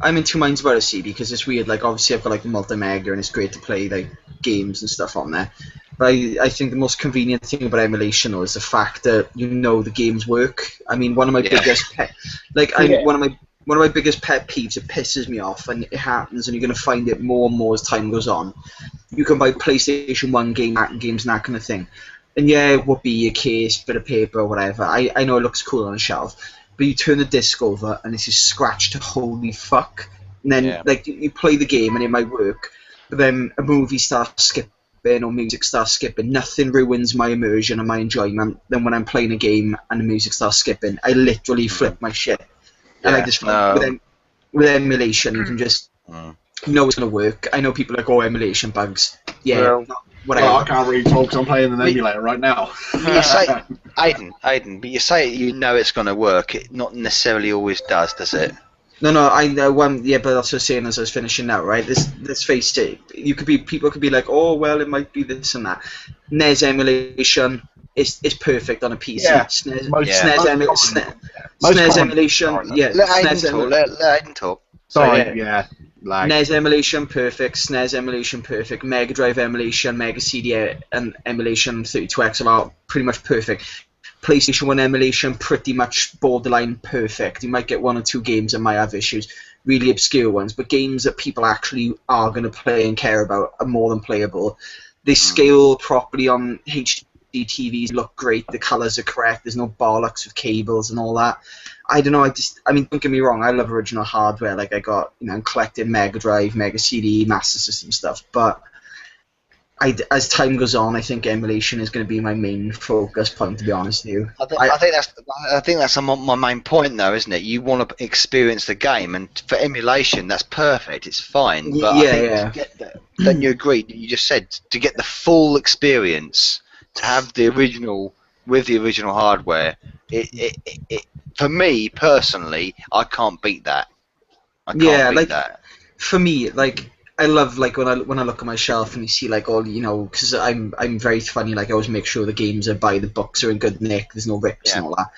I'm in two minds about a CD because it's weird. Like obviously I've got like the multi-mega and it's great to play like games and stuff on there. But I think the most convenient thing about emulation though is the fact that the games work. I mean, one of my biggest one of my biggest pet peeves. It pisses me off, and it happens, and you're gonna find it more and more as time goes on. You can buy PlayStation 1 games and that kind of thing, and yeah, it would be a case, bit of paper, or whatever. I know it looks cool on a shelf, but you turn the disc over and it's just scratched to holy fuck. And then like you play the game and it might work, but then a movie starts skipping or music starts skipping. Nothing ruins my immersion and my enjoyment than when I'm playing a game and the music starts skipping. I literally flip my shit. And I just with emulation you can just it's gonna work. I know people are like, oh, emulation bugs. Yeah, whatever. Well, I can't really talk because I'm playing an emulator right now. you say, Aiden, but you say it's going to work. It not necessarily always does it? No, I know one. Yeah, but that's what I was saying as I was finishing now, right? Let's face it. People could be like, oh, well, it might be this and that. NES emulation is perfect on a PC. Yeah, SNES emulation. Yeah, Let Aiden talk. Sorry, yeah. Lag. NES emulation perfect, SNES emulation perfect, Mega Drive emulation, Mega CD and emulation 32X are pretty much perfect. PlayStation 1 emulation pretty much borderline perfect. You might get one or two games that might have issues, really obscure ones, but games that people actually are going to play and care about are more than playable. They scale properly on HD TVs, look great, the colours are correct, there's no bollocks with cables and all that. I don't know, I mean, don't get me wrong, I love original hardware, like I got, I'm collecting Mega Drive, Mega CD, Master System stuff, but as time goes on, I think emulation is going to be my main focus point. To be honest with you, I think that's my main point, though, isn't it? You want to experience the game, and for emulation, that's perfect. It's fine, but I think to get that, don't you agree? You just said to get the full experience, to have the original with the original hardware. It for me personally, I can't beat that. I can't beat that. For me, like. I love like when I look at my shelf and you see like all because I'm very funny, like I always make sure the games are by the books are in good nick, there's no rips and all that,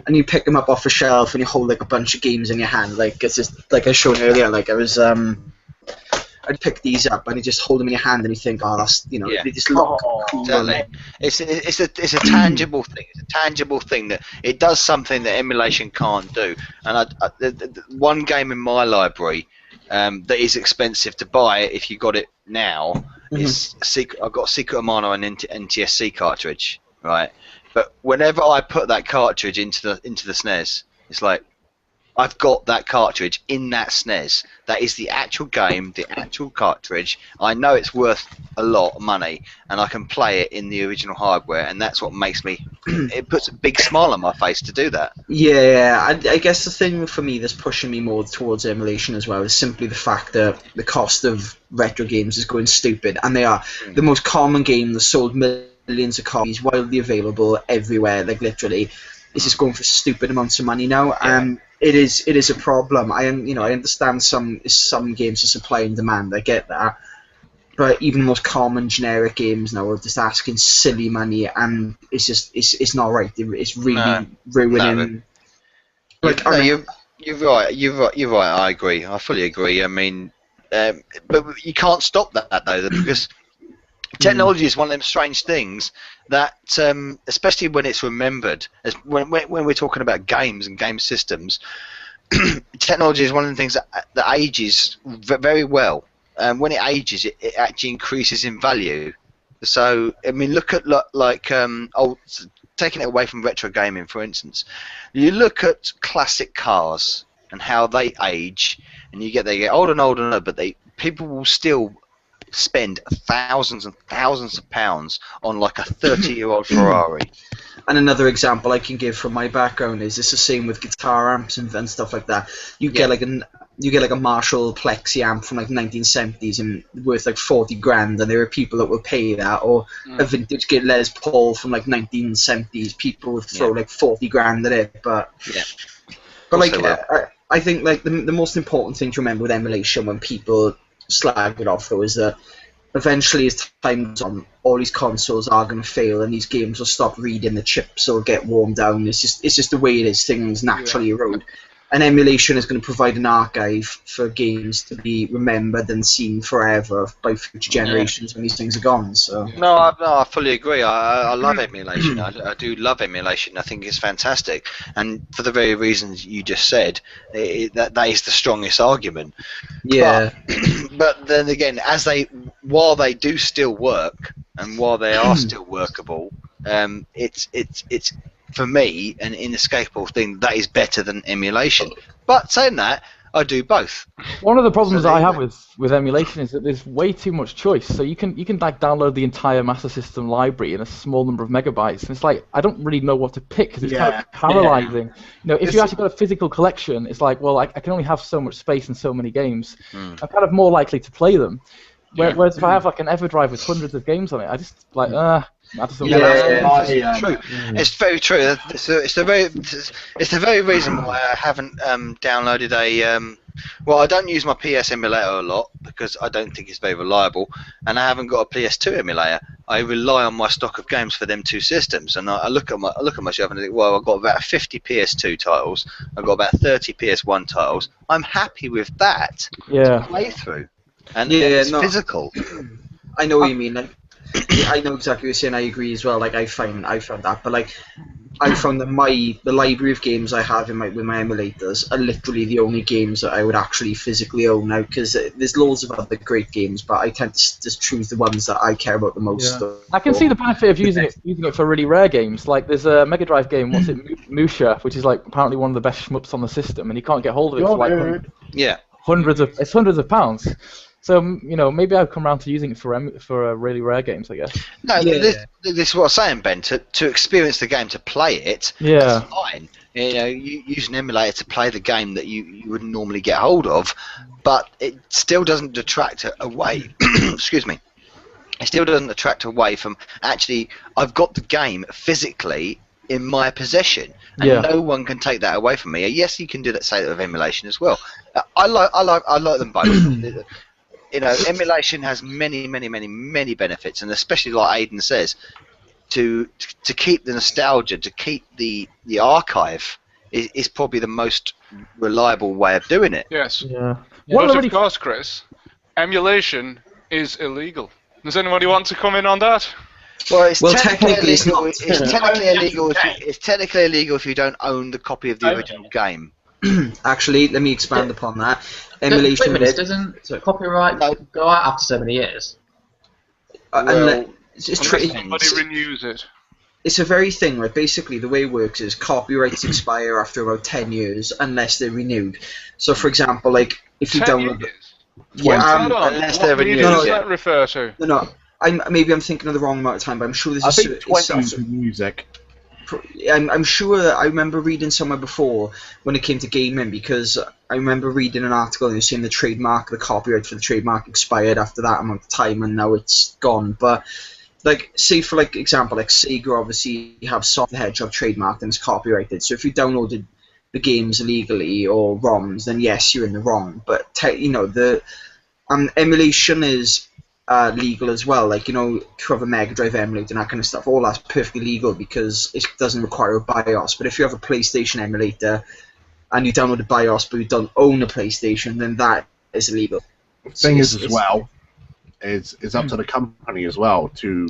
and you pick them up off a shelf and you hold like a bunch of games in your hand, like it's just like I showed earlier, like I was I'd pick these up and you just hold them in your hand and you think, oh, that's they just look cool. Exactly. It's a tangible thing. It's a tangible thing that it does something that emulation can't do. And the one game in my library. That is expensive to buy if you got it now. Is I've got Secret of Mana and NTSC cartridge, right? But whenever I put that cartridge into the SNES, it's like I've got that cartridge in that SNES. That is the actual game, the actual cartridge. I know it's worth a lot of money, and I can play it in the original hardware, and that's what makes me. It puts a big smile on my face to do that. Yeah, I guess the thing for me that's pushing me more towards emulation as well is simply the fact that the cost of retro games is going stupid, and they are the most common game that's sold millions of copies, widely available everywhere, like literally. It's just going for stupid amounts of money now. It is a problem. I understand some games are supply and demand. I get that, but even the most common generic games now are just asking silly money, and it's not right. It's really ruining. You're right. You're right. I agree. I fully agree. I mean, but you can't stop that though, because technology is one of them strange things that, especially when it's remembered, as when we're talking about games and game systems, technology is one of the things that ages very well. When it ages, it actually increases in value. So, I mean, look at taking it away from retro gaming, for instance. You look at classic cars and how they age, and they get older and older, but people will still spend thousands and thousands of pounds on like a 30-year-old Ferrari. And another example I can give from my background is it's the same with guitar amps and stuff like that. You get like a Marshall Plexi amp from like 1970s and worth like 40 grand, and there are people that will pay that, or a vintage Les Paul from like 1970s. People would throw like 40 grand at it, but like I think like the most important thing to remember with emulation when people slag it off though is that eventually as time goes on, all these consoles are going to fail and these games will stop reading the chips or get worn down. It's just the way it is. Things naturally erode. And emulation is going to provide an archive for games to be remembered and seen forever by future generations when these things are gone. So No, I fully agree. I love emulation. I do love emulation. I think it's fantastic, and for the very reasons you just said, that is the strongest argument. Yeah. But then again, while they do still work and while they are still workable, it's for me an inescapable thing that is better than emulation. But saying that, I do both. One of the problems I have with emulation is that there's way too much choice. So you can like download the entire Master System library in a small number of megabytes, and it's like I don't really know what to pick because it's kind of paralyzing. If you actually got a physical collection, it's like, well, I can only have so much space and so many games. I'm kind of more likely to play them. Whereas if I have like an EverDrive with hundreds of games on it, I just like It's very true. It's the very reason why I haven't downloaded a. Well, I don't use my PS emulator a lot because I don't think it's very reliable, and I haven't got a PS2 emulator. I rely on my stock of games for them two systems, and I look at myself and I think, well, I've got about 50 PS2 titles, I've got about 30 PS1 titles. I'm happy with that to play through, and it's physical. I know what you mean. Like, I know exactly what you're saying. I agree as well. Like I found that, but like I found that the library of games I have with my emulators are literally the only games that I would actually physically own now, because there's loads of other great games, but I tend to just choose the ones that I care about the most. I can see the benefit of using it for really rare games. Like there's a Mega Drive game, Musha, which is like apparently one of the best shmups on the system, and you can't get hold of it for like hundreds of pounds. So maybe I'll come around to using it for really rare games, I guess. No, Yeah. this is what I'm saying, Ben. To experience the game, to play it, Yeah. that's fine. You use an emulator to play the game that you wouldn't normally get hold of, but it still doesn't detract away. Excuse me. It still doesn't detract away from actually. I've got the game physically in my possession, and no one can take that away from me. Yes, you can do that. Say that with emulation as well. I like them both. Emulation has many benefits, and especially like Aidan says, to keep the nostalgia, to keep the archive is probably the most reliable way of doing it. Yes. Yeah. But of course, Chris, emulation is illegal. Does anybody want to come in on that? Well, it's technically it's illegal. not. It's technically illegal. It's technically illegal if you don't own the copy of the original game. Actually, let me expand upon that. Wait a Emulation. minute, doesn't copyright go out after so many years? Well, Somebody renews it. It's a very thing, right? Basically, the way it works is copyrights expire after about 10 years unless they're renewed. So, for example, like if you 10 download, years? yeah, unless they're What renewed. media does that refer to? no, maybe I'm thinking of the wrong amount of time, but I'm sure there's I a think certain. 20 music. I'm sure that I remember reading somewhere before when it came to gaming, because I remember reading an article and it was saying the copyright for the trademark expired after that amount of time, and now it's gone. But like, say for like example, like Sega obviously have Sonic the Hedgehog trademarked and it's copyrighted. So if you downloaded the games illegally or ROMs, then yes, you're in the wrong. But the emulation is legal as well. Like, to have a Mega Drive emulator and that kind of stuff, all that's perfectly legal because it doesn't require a BIOS. But if you have a PlayStation emulator and you download a BIOS but you don't own a PlayStation, then that is illegal. The thing is, as well, is up to the company as well to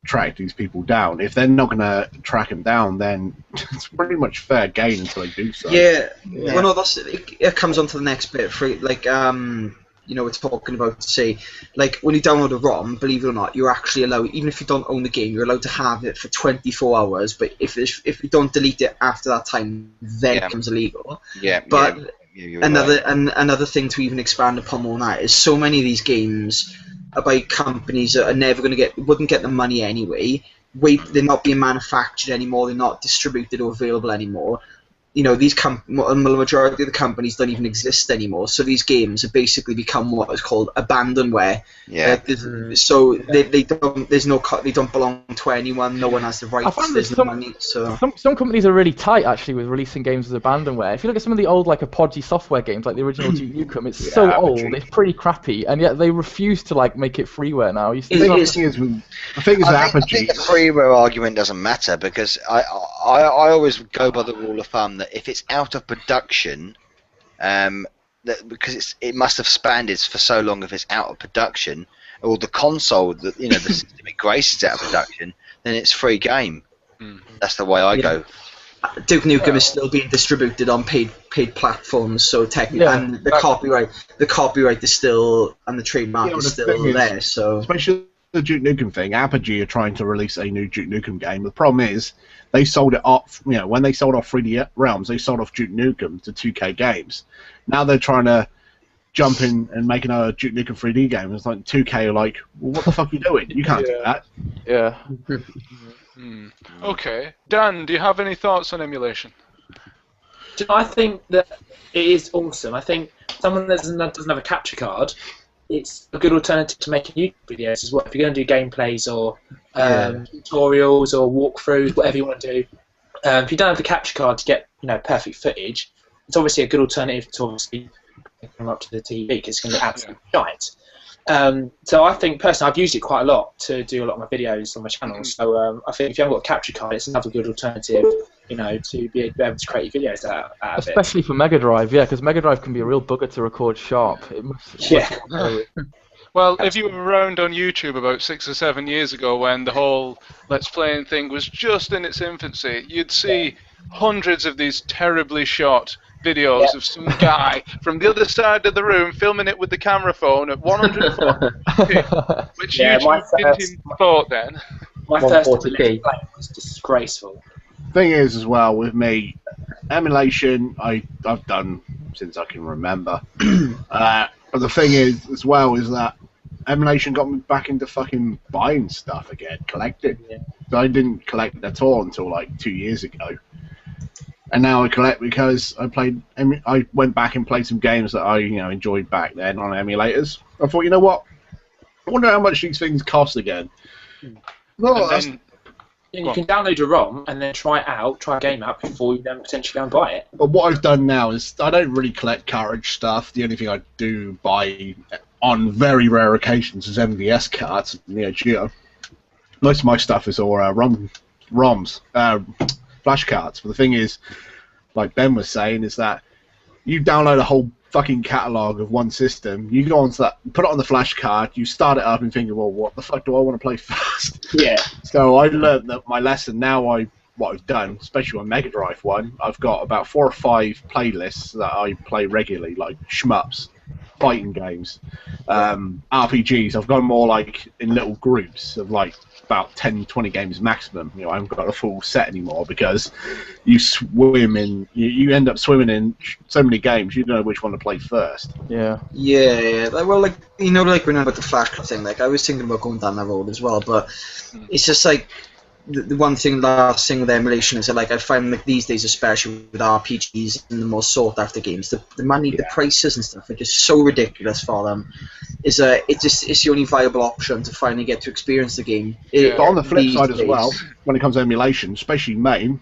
track these people down. If they're not going to track them down, then it's pretty much fair game until they do so. Yeah. Well, no, it comes on to the next bit. For like, we're talking about, say, like when you download a ROM, believe it or not, you're actually allowed, even if you don't own the game, you're allowed to have it for 24 hours. But if you don't delete it after that time, then it becomes illegal. Yeah. But Right. Another thing to even expand upon more than that is so many of these games are by companies that are never going to wouldn't get the money anyway. They're not being manufactured anymore. They're not distributed or available anymore. These the majority of the companies don't even exist anymore. So these games have basically become what is called abandonware. Yeah. So they don't belong to anyone. No one has the rights. There's no money. So some companies are really tight actually with releasing games as abandonware. If you look at some of the old like Apogee software games, like the original Duke Nukem, it's so old, it's pretty crappy, and yet they refuse to like make it freeware now. The thing is I think the freeware argument doesn't matter because I always go by the rule of thumb that if it's out of production, because it must have spanned for so long, if it's out of production, or the console, the system it graces out of production, then it's free game. That's the way I go. Duke Nukem is still being distributed on paid platforms, so technically, and the copyright is still, and the trademark is still there. So especially the Duke Nukem thing, Apogee are trying to release a new Duke Nukem game. The problem is they sold it off. When they sold off 3D Realms, they sold off Duke Nukem to 2K Games. Now they're trying to jump in and make another Duke Nukem 3D game. It's like 2K are like, well, what the fuck are you doing? You can't do that. Yeah. Okay, Dan, do you have any thoughts on emulation? I think that it is awesome. I think someone that doesn't have a capture card, it's a good alternative to making YouTube videos as well. If you're going to do gameplays or tutorials or walkthroughs, whatever you want to do, if you don't have the capture card to get perfect footage, it's obviously a good alternative to obviously come up to the TV because it's going to be absolutely shite. So I think personally I've used it quite a lot to do a lot of my videos on my channel. So I think if you haven't got a capture card, it's another good alternative, to be able to create videos out of it. Especially for Mega Drive, because Mega Drive can be a real bugger to record sharp. Well, if you were around on YouTube about 6 or 7 years ago when the whole Let's Playing thing was just in its infancy, you'd see hundreds of these terribly shot videos of some guy from the other side of the room filming it with the camera phone at 140p, which YouTube didn't even thought then. My first 140p was disgraceful. Thing is, as well, with me, emulation, I've done since I can remember. But the thing is, as well, is that emulation got me back into fucking buying stuff again, collecting. Yeah. So I didn't collect at all until like 2 years ago. And now I collect because I went back and played some games that I enjoyed back then on emulators. I thought, you know what? I wonder how much these things cost again. Well, And then, You can download a ROM and then try a game out before you then potentially go and buy it. but what I've done now is I don't really collect cartridge stuff. The only thing I do buy on very rare occasions is MVS cards, Neo Geo. Most of my stuff is all ROMs, flash cards. But the thing is, like Ben was saying, is that you download a whole fucking catalogue of one system, you go onto that, put it on the flash card, you start it up and think, well, what the fuck do I want to play first? Yeah. So I learned that my lesson. Now what I've done, especially on Mega Drive one, I've got about 4 or 5 playlists that I play regularly, like shmups, fighting games, RPGs. I've got them all like in little groups of like about 10, 20 games maximum. I haven't got a full set anymore because you end up swimming in so many games, you don't know which one to play first. Yeah. Yeah. Well, like when about the flash thing, like I was thinking about going down that road as well, but it's just like the one thing, last thing with emulation is that, like, I find like these days, especially with RPGs and the more sought after games, the money, the prices and stuff are just so ridiculous for them. It's the only viable option to finally get to experience the game. But on the flip side as days. well, when it comes to emulation, especially MAME,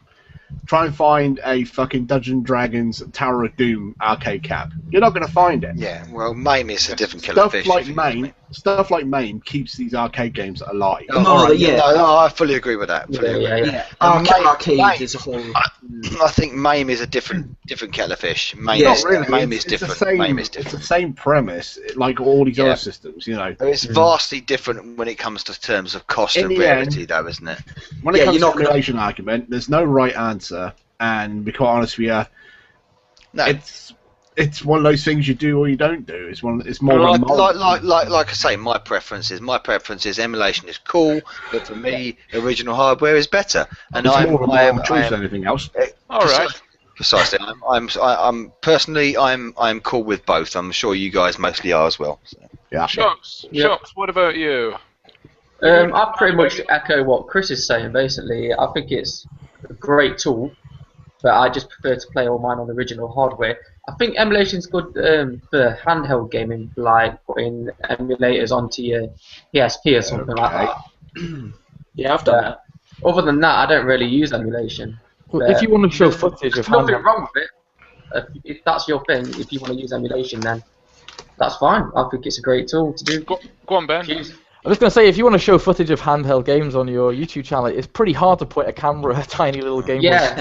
try and find a fucking Dungeons and Dragons Tower of Doom arcade cap. You're not going to find it. Yeah, well, MAME is a different kettle of Stuff fish. stuff like MAME keeps these arcade games alive. No, I fully agree with that. Yeah. Arcade is a whole. I think MAME is a different kettle of fish. MAME Yeah, is, Really, MAME is it's the different. same- MAME is It's different. the same premise, like all these Yeah. other systems. It's vastly different when it comes to terms of cost In and the rarity, though, isn't it? When it Yeah, comes you're to not gonna- emulation argument, there's no right answer, and to be quite honest with you, No. it's one of those things you do or you don't do. It's more Like, of a mold. like I say, my preference is emulation is cool, but for me, original hardware is better. And It's I'm, more of a I am, moral I choice am than anything else. all right. precisely. I'm personally, I'm cool with both. I'm sure you guys mostly are as well. So. Yeah. Shocks. What about you? I pretty much echo what Chris is saying. Basically, I think it's a great tool, but I just prefer to play all mine on the original hardware. I think emulation's good for handheld gaming, like putting emulators onto your PSP or something like that. Yeah, I've done that. Other than that, I don't really use emulation. Well, if you want to show footage of There's nothing handheld, wrong with it. If that's your thing, if you want to use emulation, then that's fine. I think it's a great tool to do. Go on, Ben. Use. I'm just going to say, if you want to show footage of handheld games on your YouTube channel, it's pretty hard to point a camera at a tiny little game. Yeah.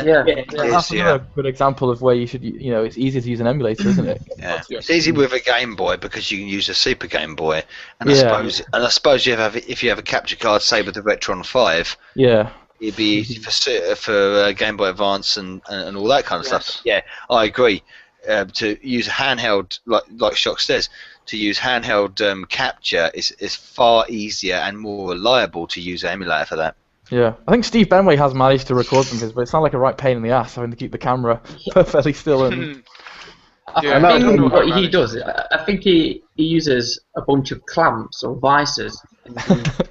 That's another good example of where you should, it's easy to use an emulator, isn't it? Yeah, Yes. it's easy with a Game Boy because you can use a Super Game Boy, and Yeah. I suppose if you have a capture card, say with the Retron 5, Yeah. it'd be easy for Game Boy Advance and all that kind of stuff. Yeah, I agree. To use handheld, like Shock says, to use handheld capture is far easier and more reliable to use an emulator for that. Yeah. I think Steve Benway has managed to record some of his, but it sounds like a right pain in the ass having to keep the camera perfectly still. And I think what he does, I think he uses a bunch of clamps or vices.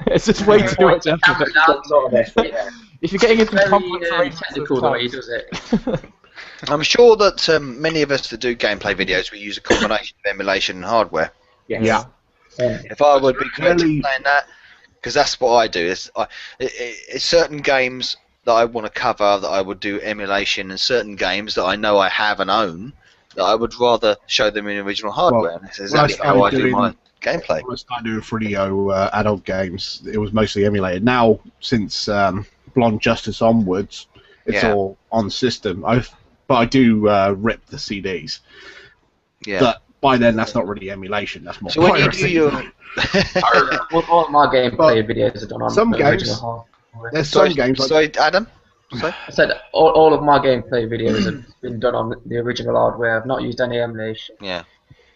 it's just way too much effort. Yeah. If you're getting into Very complex arrangements technical of the way he clamps- does it. I'm sure that many of us that do gameplay videos, we use a combination of emulation and hardware. Yeah. If I would be correct Really- in saying that, because that's what I do. It's certain games that I want to cover that I would do emulation, and certain games that I know I have and own that I would rather show them in original hardware. And this is when I exactly how I started do my doing- gameplay. When I started doing 3DO adult games, it was mostly emulated. Now, since Blonde Justice onwards, it's Yeah. all on system. But I do rip the CDs. Yeah. But by then, that's not really emulation. That's more So when you piracy. do your All my gameplay videos are done on some the games- original hardware. There's some games like sorry, Adam. I said all of my gameplay videos have been done on the original hardware. I've not used any emulation. Yeah.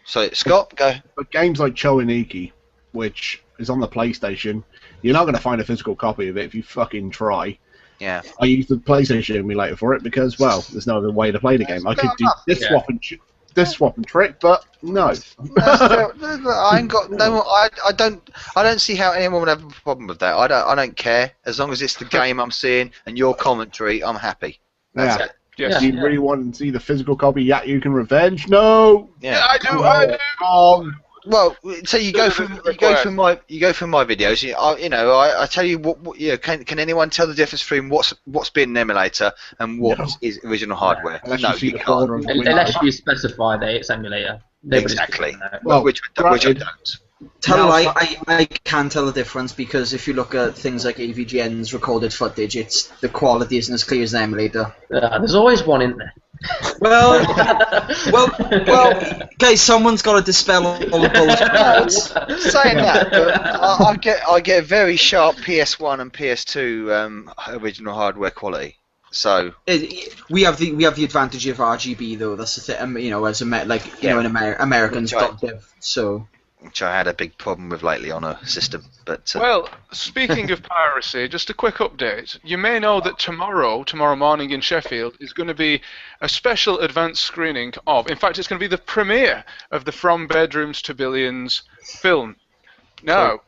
So Scott, go. but games like Choiniki, which is on the PlayStation, you're not going to find a physical copy of it if you fucking try. Yeah. I use the PlayStation emulator for it because, well, there's no other way to play the game. I could do disk Yeah. swap and this swap and trick, but no. I ain't got no. I don't see how anyone would have a problem with that. I don't care as long as it's the game I'm seeing and your commentary. I'm happy. That's Yeah. it. Yes. Do you really want to see the physical copy? Yeah, you can revenge. No. Yeah. I do. Wrong. Well, so you go through my videos. I tell you what can anyone tell the difference between what's been an emulator and what is original hardware? Unless No, you see you the can't. corner of the window. Unless you specify that it's emulator. They would just Exactly. know. Well, which I granted- don't. Tell Now- I can tell the difference because if you look at things like AVGN's recorded footage, the quality isn't as clear as an emulator. There's always one in there. Well, guys, someone's got to dispel all the bullshit. Saying that, but I get very sharp PS1 and PS2 original hardware quality. So We have the advantage of RGB though. That's the thing. As Americans Right. don't give. So which I had a big problem with lately on a system, but Well, speaking of piracy, just a quick update. You may know that tomorrow morning in Sheffield, is going to be a special advanced screening of, in fact, it's going to be the premiere of the From Bedrooms to Billions film. Now,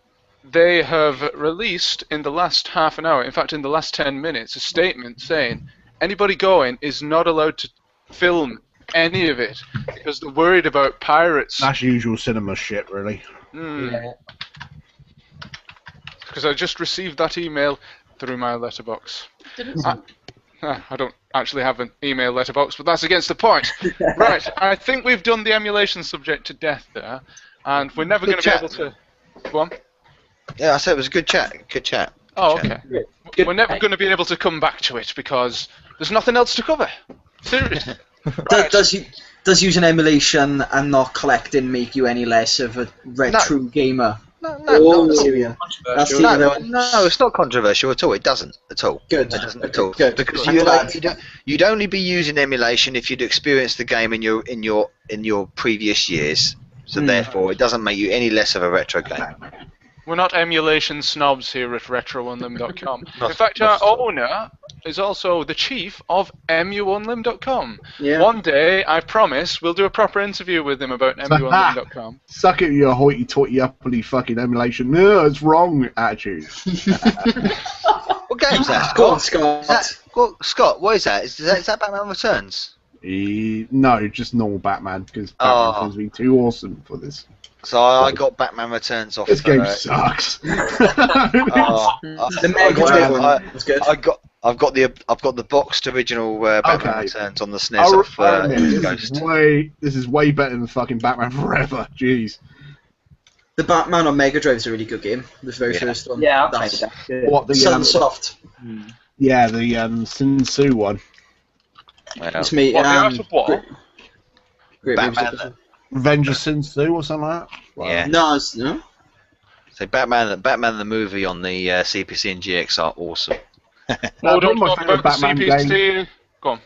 they have released in the last half an hour, in fact, in the last 10 minutes, a statement saying anybody going is not allowed to film any of it because they're worried about pirates. That's usual cinema shit, really. Yeah. Because I just received that email through my letterbox. I don't actually have an email letterbox, but that's against the point. Right, I think we've done the emulation subject to death there, and we're never going to be able to... Go on. yeah, I said it was a good chat. Good chat. Oh, Good chat. okay. We're never going to be able to come back to it because there's nothing else to cover. Seriously. Right. does using emulation and not collecting make you any less of a true gamer? No, That's it's not controversial at all. It doesn't at all. Good. It doesn't at all. Good. Because I'm glad. you'd only be using emulation if you'd experienced the game in your previous years. So therefore, it doesn't make you any less of a retro game. We're not emulation snobs here at RetroUnlim.com. Not- In fact, not our owner is also the chief of MUUnlim.com. Yeah. One day, I promise, we'll do a proper interview with him about MUUnlim.com. Suck it, you hoity-toity, uppity fucking emulation. No, it's wrong attitude. What game's that? Go on, Scott. Scott, what is that? Is that Batman Returns? No, just normal Batman, because Batman seems to be too awesome for this. So I got Batman Returns off. This game sucks. The Mega Drive one was good. I've got the boxed original Batman Okay. Returns on the SNES off I admit, Ghost. this is way better than fucking Batman Forever. Jeez. The Batman on Mega Drive is a really good game. The very first one. Yeah, I played that. What the Sunsoft. yeah, the Sin Tzu one. Well, It's me. What, the Art of War? Great Batman. music. Revenge of Sin Tzu or something like that. Wow. Yeah. No. So Batman the movie on the CPC and GX are awesome. Oh, don't my talk favourite about the Batman CPC. game. Go on.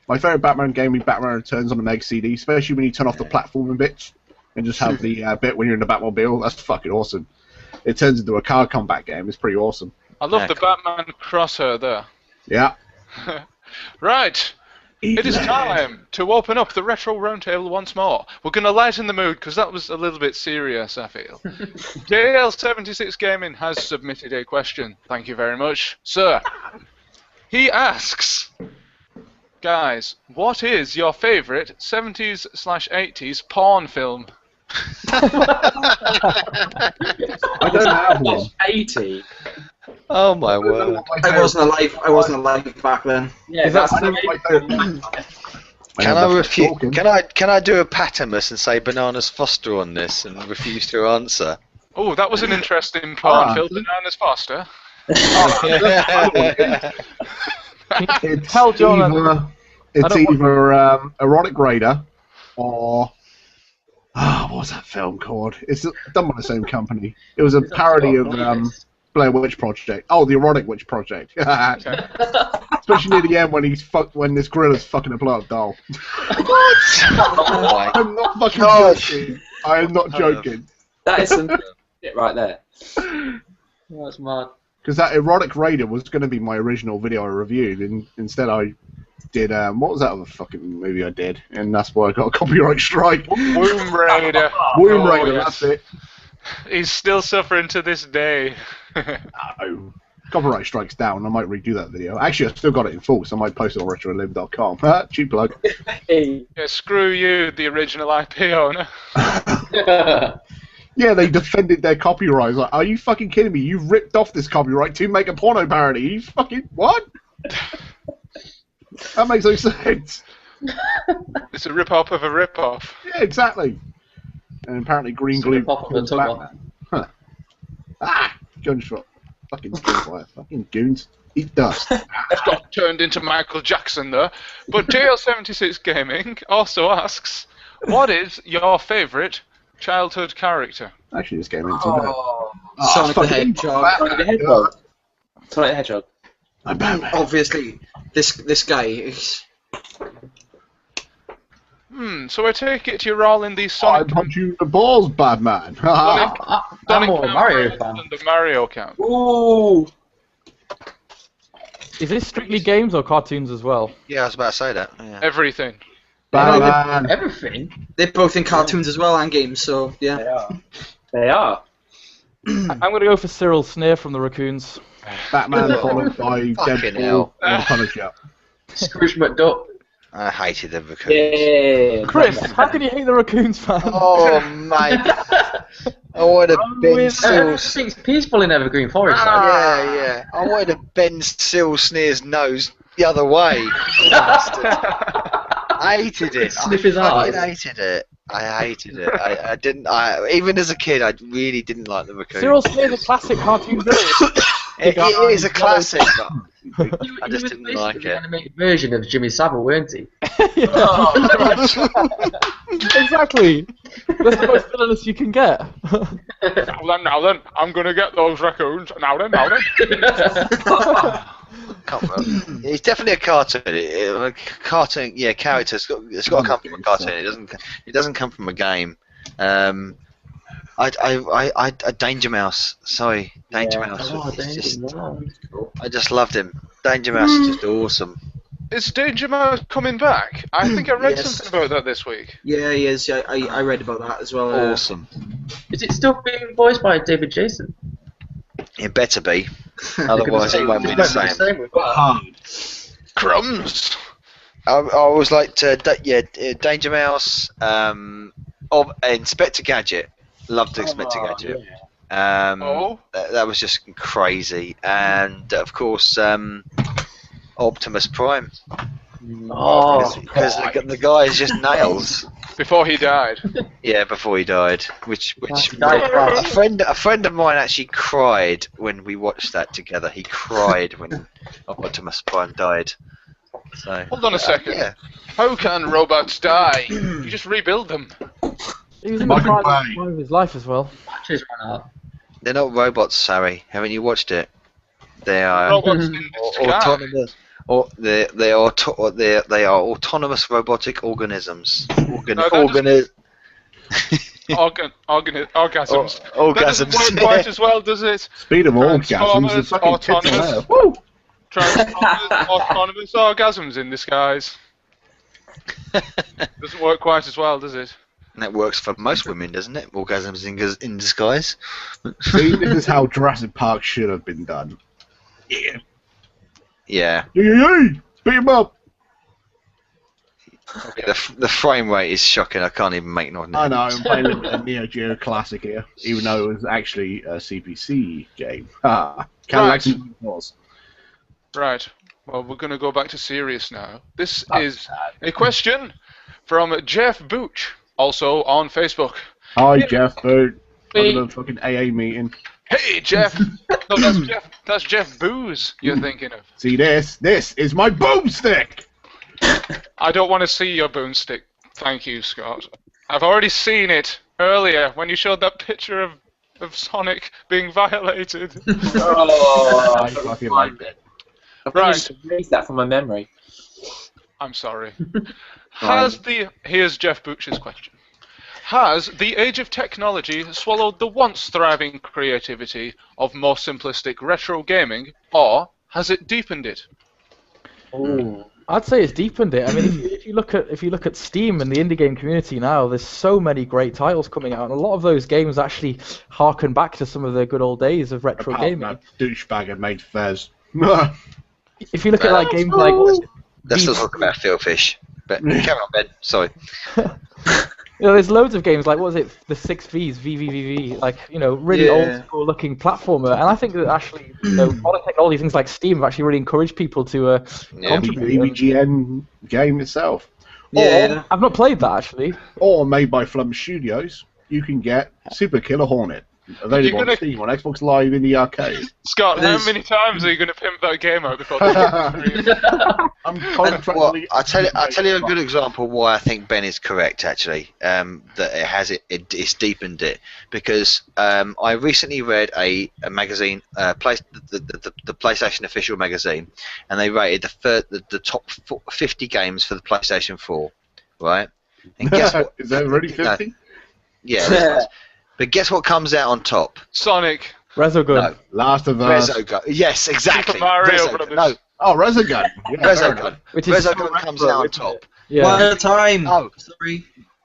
My favourite Batman game is Batman Returns on the Meg CD, especially when you turn off the platforming bits and just have the bit when you're in the Batmobile. That's fucking awesome. It turns into a car combat game. It's pretty awesome. I love Yeah, the cool. Batman crosshair there. Yeah. Right. It is time to open up the Retro Roundtable once more. We're going to lighten the mood because that was a little bit serious, I feel. JL76 Gaming has submitted a question. Thank you very much, sir. He asks, guys, what is your favourite 70s/80s porn film? I don't have one. 80. Oh my word! I wasn't alive back then. Yeah, Is that that's I know the my favourite. Can I that's refuse? talking. Can I do a Patamus and say Bananas Foster on this and refuse to answer? Oh, that was an interesting porn Ah. film, Bananas Foster. It's Tell John It's don't either Erotic Raider or what was that film called? It's done by the same company. It was a parody of Blair Witch Project. Oh, the Erotic Witch Project. Especially near the end when this gorilla's fucking a blow-up doll. Oh I'm not fucking Gosh. joking. I am not joking. that is some shit right there. That's mad. Because that Erotic Raider was going to be my original video I reviewed, and instead I did what was that other fucking movie I did? And that's why I got a copyright strike. Womb Raider. Womb Raider, yes. that's it. He's still suffering to this day. No. Copyright strike's down. I might redo that video. Actually, I still got it in full, so I might post it on retrolim.com. Cheap plug. Hey. Yeah, screw you, the original IP owner. Yeah, they defended their copyright. Like, are you fucking kidding me? You ripped off this copyright to make a porno parody. You fucking what? That makes no sense. It's a rip-off of a rip-off. Yeah, exactly. And apparently Green Glue rip-off of a called tug-off. Batman. Huh. Ah! Gunshot. Fucking gunfire. Fucking goons. Eat dust. Got turned into Michael Jackson there. But TL76 Gaming also asks, what is your favourite childhood character? Actually, this game ain't too bad. Sonic the fucking Hedgehog. Batman. Sonic the Hedgehog. Sonic the Hedgehog. I'm Batman. Obviously, this guy is... So I take it you're all in the I Sonic punch you in the balls, Batman. Sonic, I'm Sonic more a Mario fan. and the Mario camp. Ooh. Is this strictly games or cartoons as well? Yeah, I was about to say that. Yeah. Everything. Batman. Everything. They're both in cartoons as well and games, so yeah. They are. They are. I'm gonna go for Cyril Sneer from the Raccoons. Batman followed by Fucking Deadpool hell. and Punisher. Scrooge McDuck. I hated the Raccoons. Yeah. Chris, how can you hate the Raccoons, man? Oh, mate. I wanted to bend Sills. Everything's peaceful in Evergreen Forest. though. Yeah. I wanted to bend Sil Sneer's nose the other way. I hated it. Sniff his I fucking eyes. hated it. I hated it. I didn't. Even as a kid, I really didn't like the Raccoons. Cyril Sneer's a classic cartoon villain. It is a classic, but He I just was didn't basically like the it. animated version of Jimmy Savile, weren't he? Exactly. That's the most villainous you can get. Now then, I'm gonna get those raccoons. Now then. Can't remember. It's definitely a cartoon. Cartoon, yeah, character. It's got to come from a cartoon. It doesn't come from a game. Danger Mouse. Sorry, Danger Mouse. I just loved him. Danger Mouse is just awesome. Is Danger Mouse coming back? I think I read Yes. something about that this week. Yeah, he is. I read about that as well. Awesome. Is it still being voiced by David Jason? It better be. Otherwise, it won't be the same. with that. Hard. Crumbs. I always liked, Danger Mouse, Inspector Gadget. Loved Inspector Gadget. That was just crazy. And of course, Optimus Prime. Oh, Because the guy is just nails. Before he died. Yeah, before he died. Which He died fast. a friend of mine actually cried when we watched that together. He cried when Optimus Prime died. So Hold on a second. yeah. How can robots die? You just rebuild them. He was in the Michael prime Bay. of his life as well. batteries ran out. They're not robots, Sari. Haven't you watched it? They are Robots in the sky. autonomous. Or they are autonomous robotic organisms. Orgasms. That doesn't work quite as well, does it? Speed of orgasms. Transformers, The fucking tits are autonomous. there. Woo! Transformers, autonomous orgasms in disguise. Doesn't work quite as well, does it? And that works for most women, doesn't it? Orgasms in disguise. See, this is how Jurassic Park should have been done. Yeah. Yeah. Yeah. Beat him up. The frame rate is shocking. I can't even make noise. I know, I'm playing a Neo Geo classic here, even though it was actually a CPC game. Cadillacs and Balls. Right. Well, we're going to go back to serious now. This is a question from Jeff Booch, also on Facebook. Hi, Jeff. I'm in a fucking AA meeting. Hey, Jeff. No, that's Jeff Booze you're thinking of. See this? This is my boomstick! I don't want to see your boomstick. Thank you, Scott. I've already seen it earlier when you showed that picture of Sonic being violated. Oh, I fucking like it. Right. Erase that from my memory. I'm sorry. Here's Jeff Booch's question. Has the age of technology swallowed the once thriving creativity of more simplistic retro gaming, or has it deepened it? Ooh. I'd say it's deepened it. I mean, if you look at Steam and the indie game community now, there's so many great titles coming out, and a lot of those games actually harken back to some of the good old days of retro Apart from gaming. that douchebag had made Fez. If you look at like games like Let's still talk about Philfish. But carry on, Ben. Sorry. there's loads of games like what was it, the 6Vs, VVVV, like really old school looking platformer, and I think that actually modern technology, things like Steam, have actually really encouraged people to The contribute. EVGN game itself. Yeah. I've not played that actually. Or made by Flum Studios, you can get Super Killer Hornet. Available You're gonna- on Steam on Xbox Live in the arcade. Scott, how There's- many times are you going to pimp that game out before the I'm Well, contractually. I'll tell you a good example why I think Ben is correct. Actually, that it's deepened it because I recently read a magazine, the PlayStation official magazine, and they rated the top 50 games for the PlayStation 4, right? And guess what? Is that already 50? Yeah. that's- But guess what comes out on top? Sonic. Resogun. No, Last of Us. Resogun. Yes, exactly. Super Mario Resogun. Brothers. No, Oh, Resogun. Yeah, fair enough. Resogun. Which is so Resogun comes retro, out on isn't top. it? Yeah. One at a time. Oh. Sorry.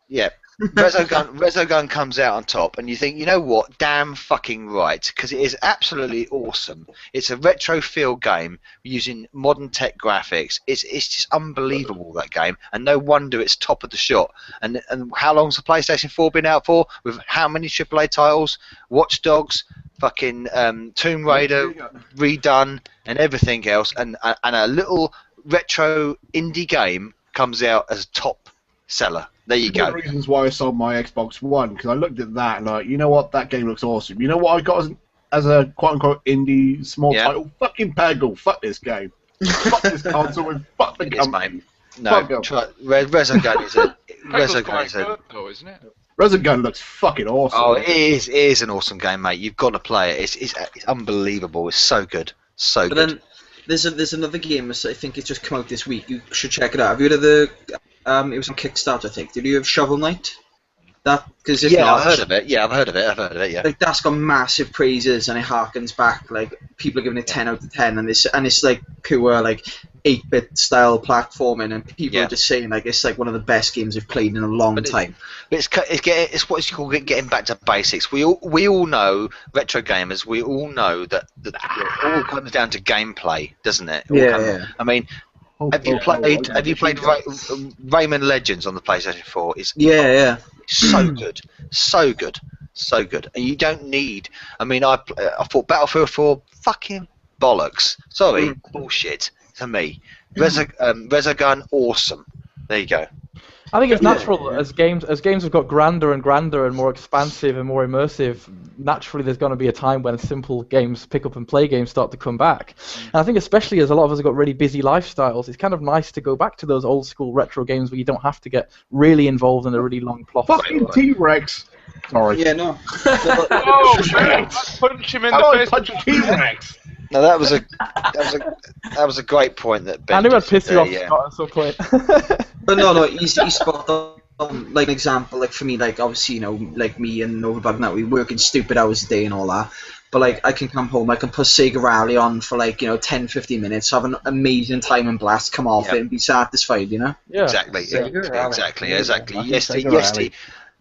Yeah. Resogun comes out on top, and you think, you know what? Damn fucking right, because it is absolutely awesome. It's a retro feel game using modern tech graphics. It's just unbelievable, that game, and no wonder it's top of the shot. And how long's the PlayStation 4 been out for? With how many AAA titles? Watch Dogs, fucking Tomb Raider redone, and everything else, and a little retro indie game comes out as a top seller. There you One of go. the reasons why I sold my Xbox One, because I looked at that and like, you know what, that game looks awesome. You know what I got as a quote-unquote indie small Yeah. title? Fucking Peggle. Fuck this game. Fuck this console and fuck the It is, company. mate. No, Fuck 'em. Resogun is a Peggle's Resogun quite is a. good, though, isn't it? Resogun looks fucking awesome. Oh, it is an awesome game, mate. You've got to play it. It's unbelievable. It's so good, so But good. then there's another game. I think it's just come out this week. You should check it out. Have you heard of the? It was on Kickstarter, I think. Did you have Shovel Knight? That because if Yeah, not, I've heard of it. Yeah, I've heard of it. Yeah. like that's got massive praises and it harkens back, like people are giving it 10 out of 10, and it's like pure like 8-bit style platforming, and people Yeah. are just saying like it's like one of the best games they've played in a long But time. But it's what you call getting back to basics. We all know, retro gamers. We all know that it all comes down to gameplay, doesn't it? It all Yeah, comes- yeah. I mean, have you played Rayman Legends on the PlayStation 4? It's Yeah. so good, so good, so good. And you don't need. I mean, I thought Battlefield 4 fucking bollocks. Sorry, bullshit to me. Resogun, awesome. There you go. I think it's natural as games have got grander and grander and more expansive and more immersive. Naturally, there's going to be a time when simple games, pick up and play games, start to come back. And I think especially as a lot of us have got really busy lifestyles, it's kind of nice to go back to those old school retro games where you don't have to get really involved in a really long plot. Fucking T-Rex. Sorry. Yeah, no. Oh, man, punch him in How do the I face. punch a T-Rex? No, that was a great point that Ben. I knew I'd just piss said you off, there, yeah. Scott, at some point. But no, he's spot on. Like an example, like for me, like obviously, like me and Novabug now, we work in stupid hours a day and all that. But like, I can come home, I can put Sega Rally on for like 10-15 minutes, have an amazing time and blast, come off Yep. it, and be satisfied, Yeah. Exactly. Exactly.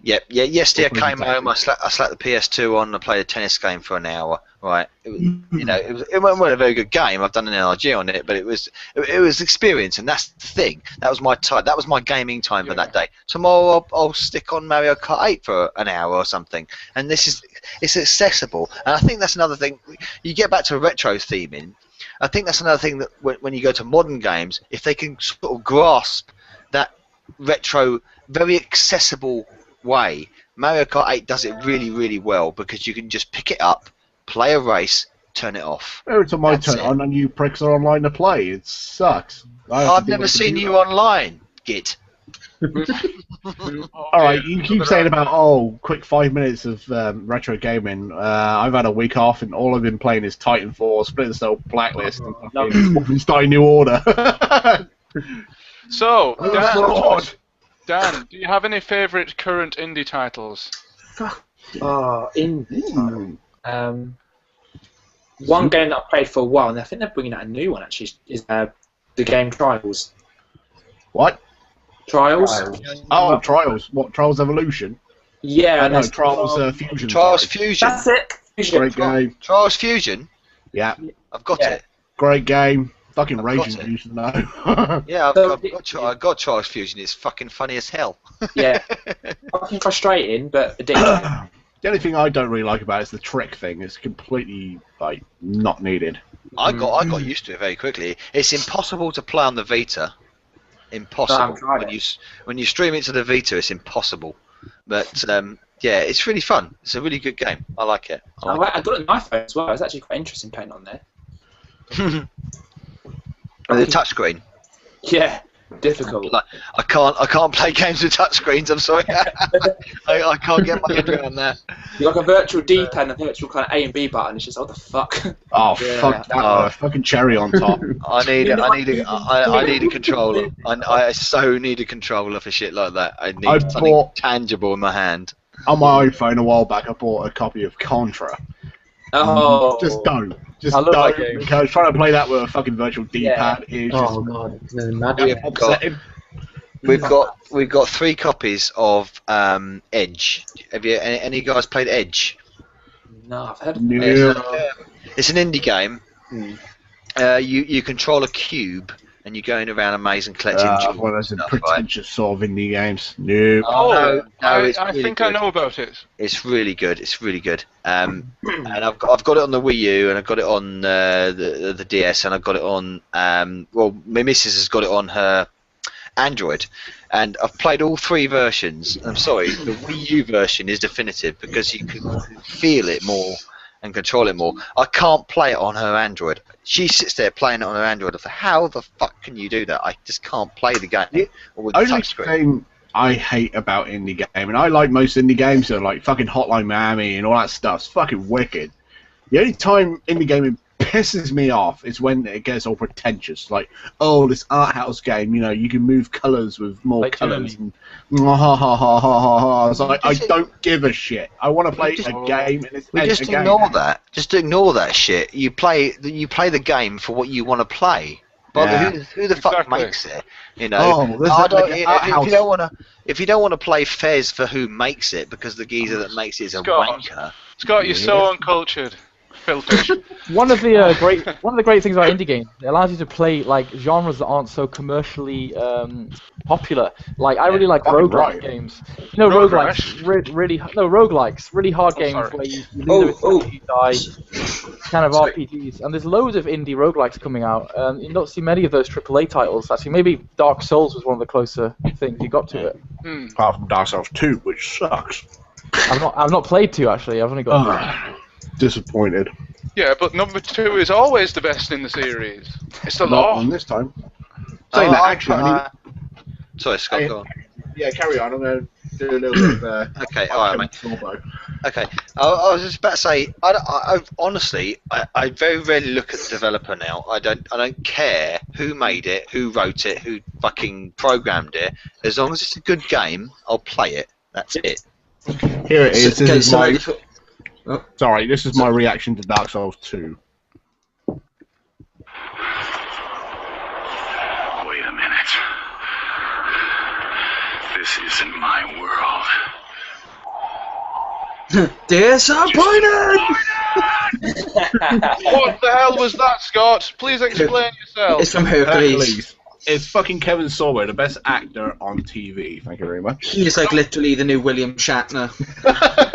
Yesterday I came home. I slapped the PS2 on. I played a tennis game for an hour. Right. It was, it wasn't a very good game. I've done an NRG on it, but it was experience, and that's the thing. That was my time. That was my gaming time for that day. Tomorrow I'll stick on Mario Kart 8 for an hour or something. And it's accessible. And I think that's another thing. You get back to retro theming. I think that's another thing that when you go to modern games, if they can sort of grasp that retro, very accessible way, Mario Kart 8 does it really, really well because you can just pick it up, play a race, turn it off. Every time I That's turn it. it on and you pricks are online to play, it sucks. I've never seen you online, Git. Alright, you keep saying about, quick 5 minutes of retro gaming. I've had a week off and all I've been playing is Titanfall, Splinter Cell, Blacklist, and fucking Wolfenstein New Order. So, Lord. Dan, do you have any favourite current indie titles? One game that I played for a while, and I think they're bringing out a new one actually, is the game Trials. What? Trials. Oh, Trials. What? Trials Evolution? Yeah, No, there's Trials Fusion. Trials sorry. Fusion. That's it. Fusion. Great game. Trials Fusion. Yeah. I've got Yeah. it. Great game. Fucking I've raging got it. you should know. Yeah, So- I've got Trials Fusion. It's fucking funny as hell. Yeah. Fucking frustrating, but addictive. The only thing I don't really like about it is the trick thing. It's completely like not needed. I got used to it very quickly. It's impossible to play on the Vita. Impossible. tried When you stream it to the Vita, it's impossible. But yeah, it's really fun. It's a really good game. I like it. I like I got it on my phone as well. It's actually quite interesting playing on there. it. And the touchscreen. Yeah, difficult. Like, I can't play games with touchscreens. I'm sorry. I can't get my head around that. You've got like a virtual D-pad and a virtual kind of A and B button. It's just, what the fuck? Oh Yeah. fuck that! Oh. Fucking cherry on top. I need a controller. I so need a controller for shit like that. I need I something bought- tangible in my hand. On my iPhone a while back, I bought a copy of Contra. Oh. Just don't. Just I love that don't. game. Because trying to play that with a fucking virtual D-pad is Oh just god, it's magic. upsetting. We've got 3 copies of Edge. Have you any guys played Edge? No, I've heard of Yeah. It's an indie game. You control a cube and you're going around a maze and collecting jewels One of those and stuff, right? pretentious sort of indie games. No. Oh, no, it's I really think I good. know about it. It's really good. It's really good. And I've got it on the Wii U, and I've got it on the DS, and I've got it on. Well, my missus has got it on her Android, and I've played all 3 versions. I'm sorry, the Wii U version is definitive because you can feel it more and control it more. I can't play it on her Android. She sits there playing it on her Android. I thought, how the fuck can you do that? I just can't play the game with the Only touchscreen. thing I hate about indie game, and I like most indie games, so like fucking Hotline Miami and all that stuff's fucking wicked. The only time indie gaming pisses me off is when it gets all pretentious, like, oh, this art house game, you know, you can move colours with more Like colours. Germany. And, ha ha ha ha ha ha. It's like, I Just- don't give a shit. I want to play just- a game, and it's We a just game. ignore that. Just ignore that shit. You play the game for what you want to play. But Yeah. who the fuck Exactly. makes it? You know. Oh, there's I like don't, an if art house. you don't want to play Fez for who makes it, because the geezer that makes it is a Scott. wanker. Scott, you're so uncultured. Filthy. One of the great things about indie games, it allows you to play like genres that aren't so commercially popular. Like I really like fucking roguelike right. games. You know, Road roguelikes, roguelikes, really hard games sorry. where you lose everything, you die, kind of Sorry. RPGs. And there's loads of indie roguelikes coming out. You don't see many of those AAA titles. Actually, maybe Dark Souls was one of the closer things you got to it. Apart from Dark Souls 2, which sucks. I've not played 2 actually. I've only got. Disappointed. Yeah, but number 2 is always the best in the series. It's the Not law. on this time. Saying that, actually, I need... Sorry, Scott. Go on. Yeah, carry on. I'm going to do a little bit of... Okay, all right, mate. Okay, I was just about to say, I very rarely look at the developer now. I don't care who made it, who wrote it, who fucking programmed it. As long as it's a good game, I'll play it. That's it. Here it is. Okay, This is so my... ready for- Sorry, this is my reaction to Dark Souls 2. Wait a minute. This isn't my world. Disappointed! What the hell was that, Scott? Please explain yourself. It's from Hercules. It's fucking Kevin Sorbo, the best actor on TV. Thank you very much. He's like literally the new William Shatner.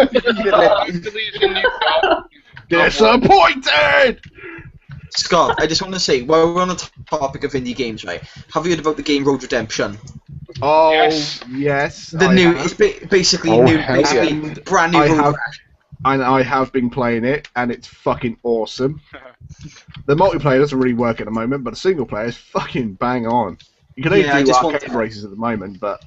Hercules in New York. Disappointed! Scott, I just want to say, while we're on the topic of indie games, right? Have you heard about the game Road Redemption? Oh, Yes. yes. The I new, have. it's basically Oh, new, hell basically yeah. brand new I Road have- Rash. And I have been playing it, and it's fucking awesome. The multiplayer doesn't really work at the moment, but the single player is fucking bang on. You can only Yeah, I do just arcade want- races at the moment, but...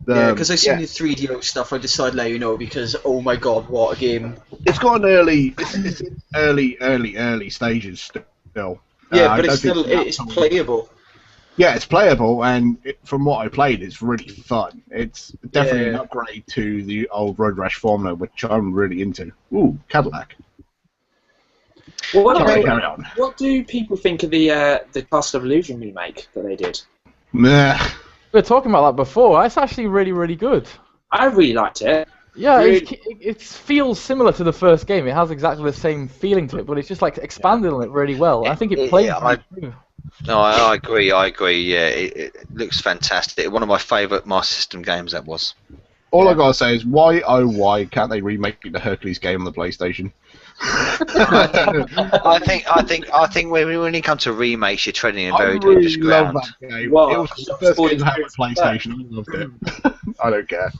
Yeah, because I seen yeah. the 3DO stuff, I decided to let you know because, oh my god, what a game. It's got an early... It's in early stages still. Yeah, I but don't it's think still, it's that's- playable. Yeah, it's playable, and from what I played, it's really fun. It's definitely an Yeah. upgrade to the old Road Rash formula, which I'm really into. Ooh, Cadillac. Carry on. What do people think of the Castle of Illusion remake that they did? Meh. We were talking about that before. It's actually really, really good. I really liked it. Yeah, Really? it feels similar to the first game. It has exactly the same feeling to it, but it's just like expanded on it really well. I think it plays right through. No, I agree. Yeah, it looks fantastic. One of my favourite Master System games that was. All I gotta say is, why can't they remake the Hercules game on the PlayStation? I think when it comes to remakes, you're treading in very dangerous ground. Love that game. Well, it was the first game I had on PlayStation. I loved it. I don't care.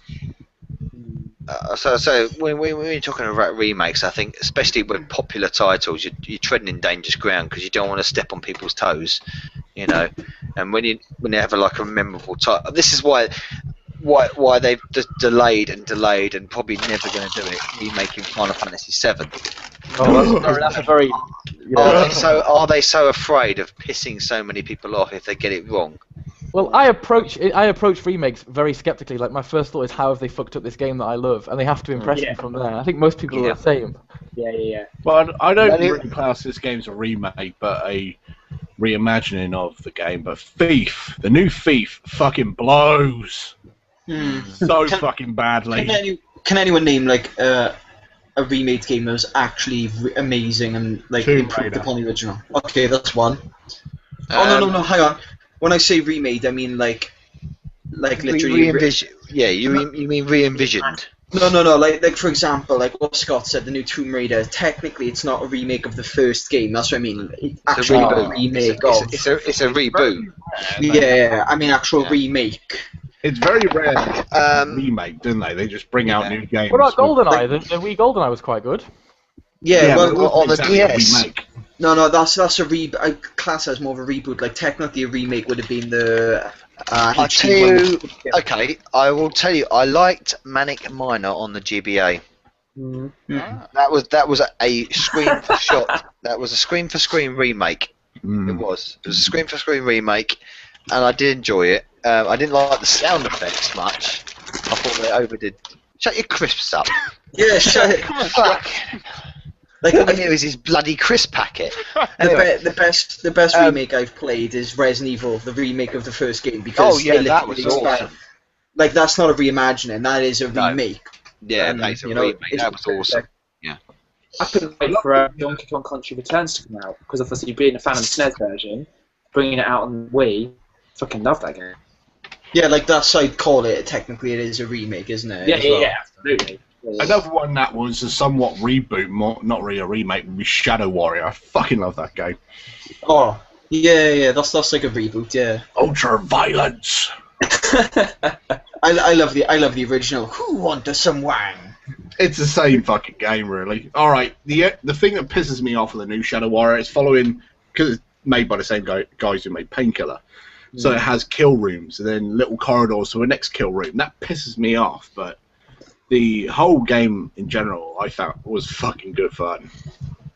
So when you're talking about remakes, I think especially with popular titles, you're treading in dangerous ground because you don't want to step on people's toes, you know. And when you have a memorable title, this is why they've just delayed and probably never going to do it. Remaking Final Fantasy VII. Oh, that's a very. Yeah. Are they so afraid of pissing so many people off if they get it wrong? Well, I approach remakes very skeptically. Like, my first thought is, how have they fucked up this game that I love? And they have to impress me from there. I think most people are the same. Yeah. Well, I don't really class this game as a remake, but a reimagining of the game. But Thief, the new Thief, fucking blows so fucking badly. Can anyone name like a remade game that was actually amazing and like improved upon the original? Okay, that's one. No, hang on. When I say remade, I mean like literally. You mean re-envisioned? No. Like for example, like what Scott said, the new Tomb Raider. Technically, it's not a remake of the first game. That's what I mean. It's actually a remake of. It's a reboot. Yeah, I mean actual remake. It's very rare remake, don't they? They just bring out new games. What about GoldenEye? The Wii GoldenEye was quite good. Yeah, well, on the DS. No, that's a I class as more of a reboot. Like technically, a remake would have been the. I'll tell you. Okay, I will tell you. I liked Manic Miner on the GBA. That was a screen for shot. That was a screen for screen remake. It was a screen for screen remake, and I did enjoy it. I didn't like the sound effects much. I thought they overdid. Shut your crisps up. Yeah, shut it. Fuck. Like, all I hear is his bloody crisp packet. Anyway. The best remake I've played is Resident Evil, the remake of the first game, because that was awesome. Like, that's not a reimagining, that is a remake. Yeah, that's a remake. That was awesome. Yeah. I couldn't wait for Donkey Kong Country Returns to come out, because obviously being a fan of the SNES version, bringing it out on Wii, fucking love that game. Yeah, like that's I'd call it. Technically, it is a remake, isn't it? Yeah, absolutely. Another one that was a somewhat reboot, not really a remake, would be Shadow Warrior. I fucking love that game. Oh, yeah, that's like a reboot, yeah. Ultra violence. I love the original. Who wanted some wang? It's the same fucking game, really. All right, the thing that pisses me off with the new Shadow Warrior is following, because it's made by the same guys who made Painkiller. So it has kill rooms and then little corridors to a next kill room. That pisses me off, but the whole game in general I thought was fucking good fun.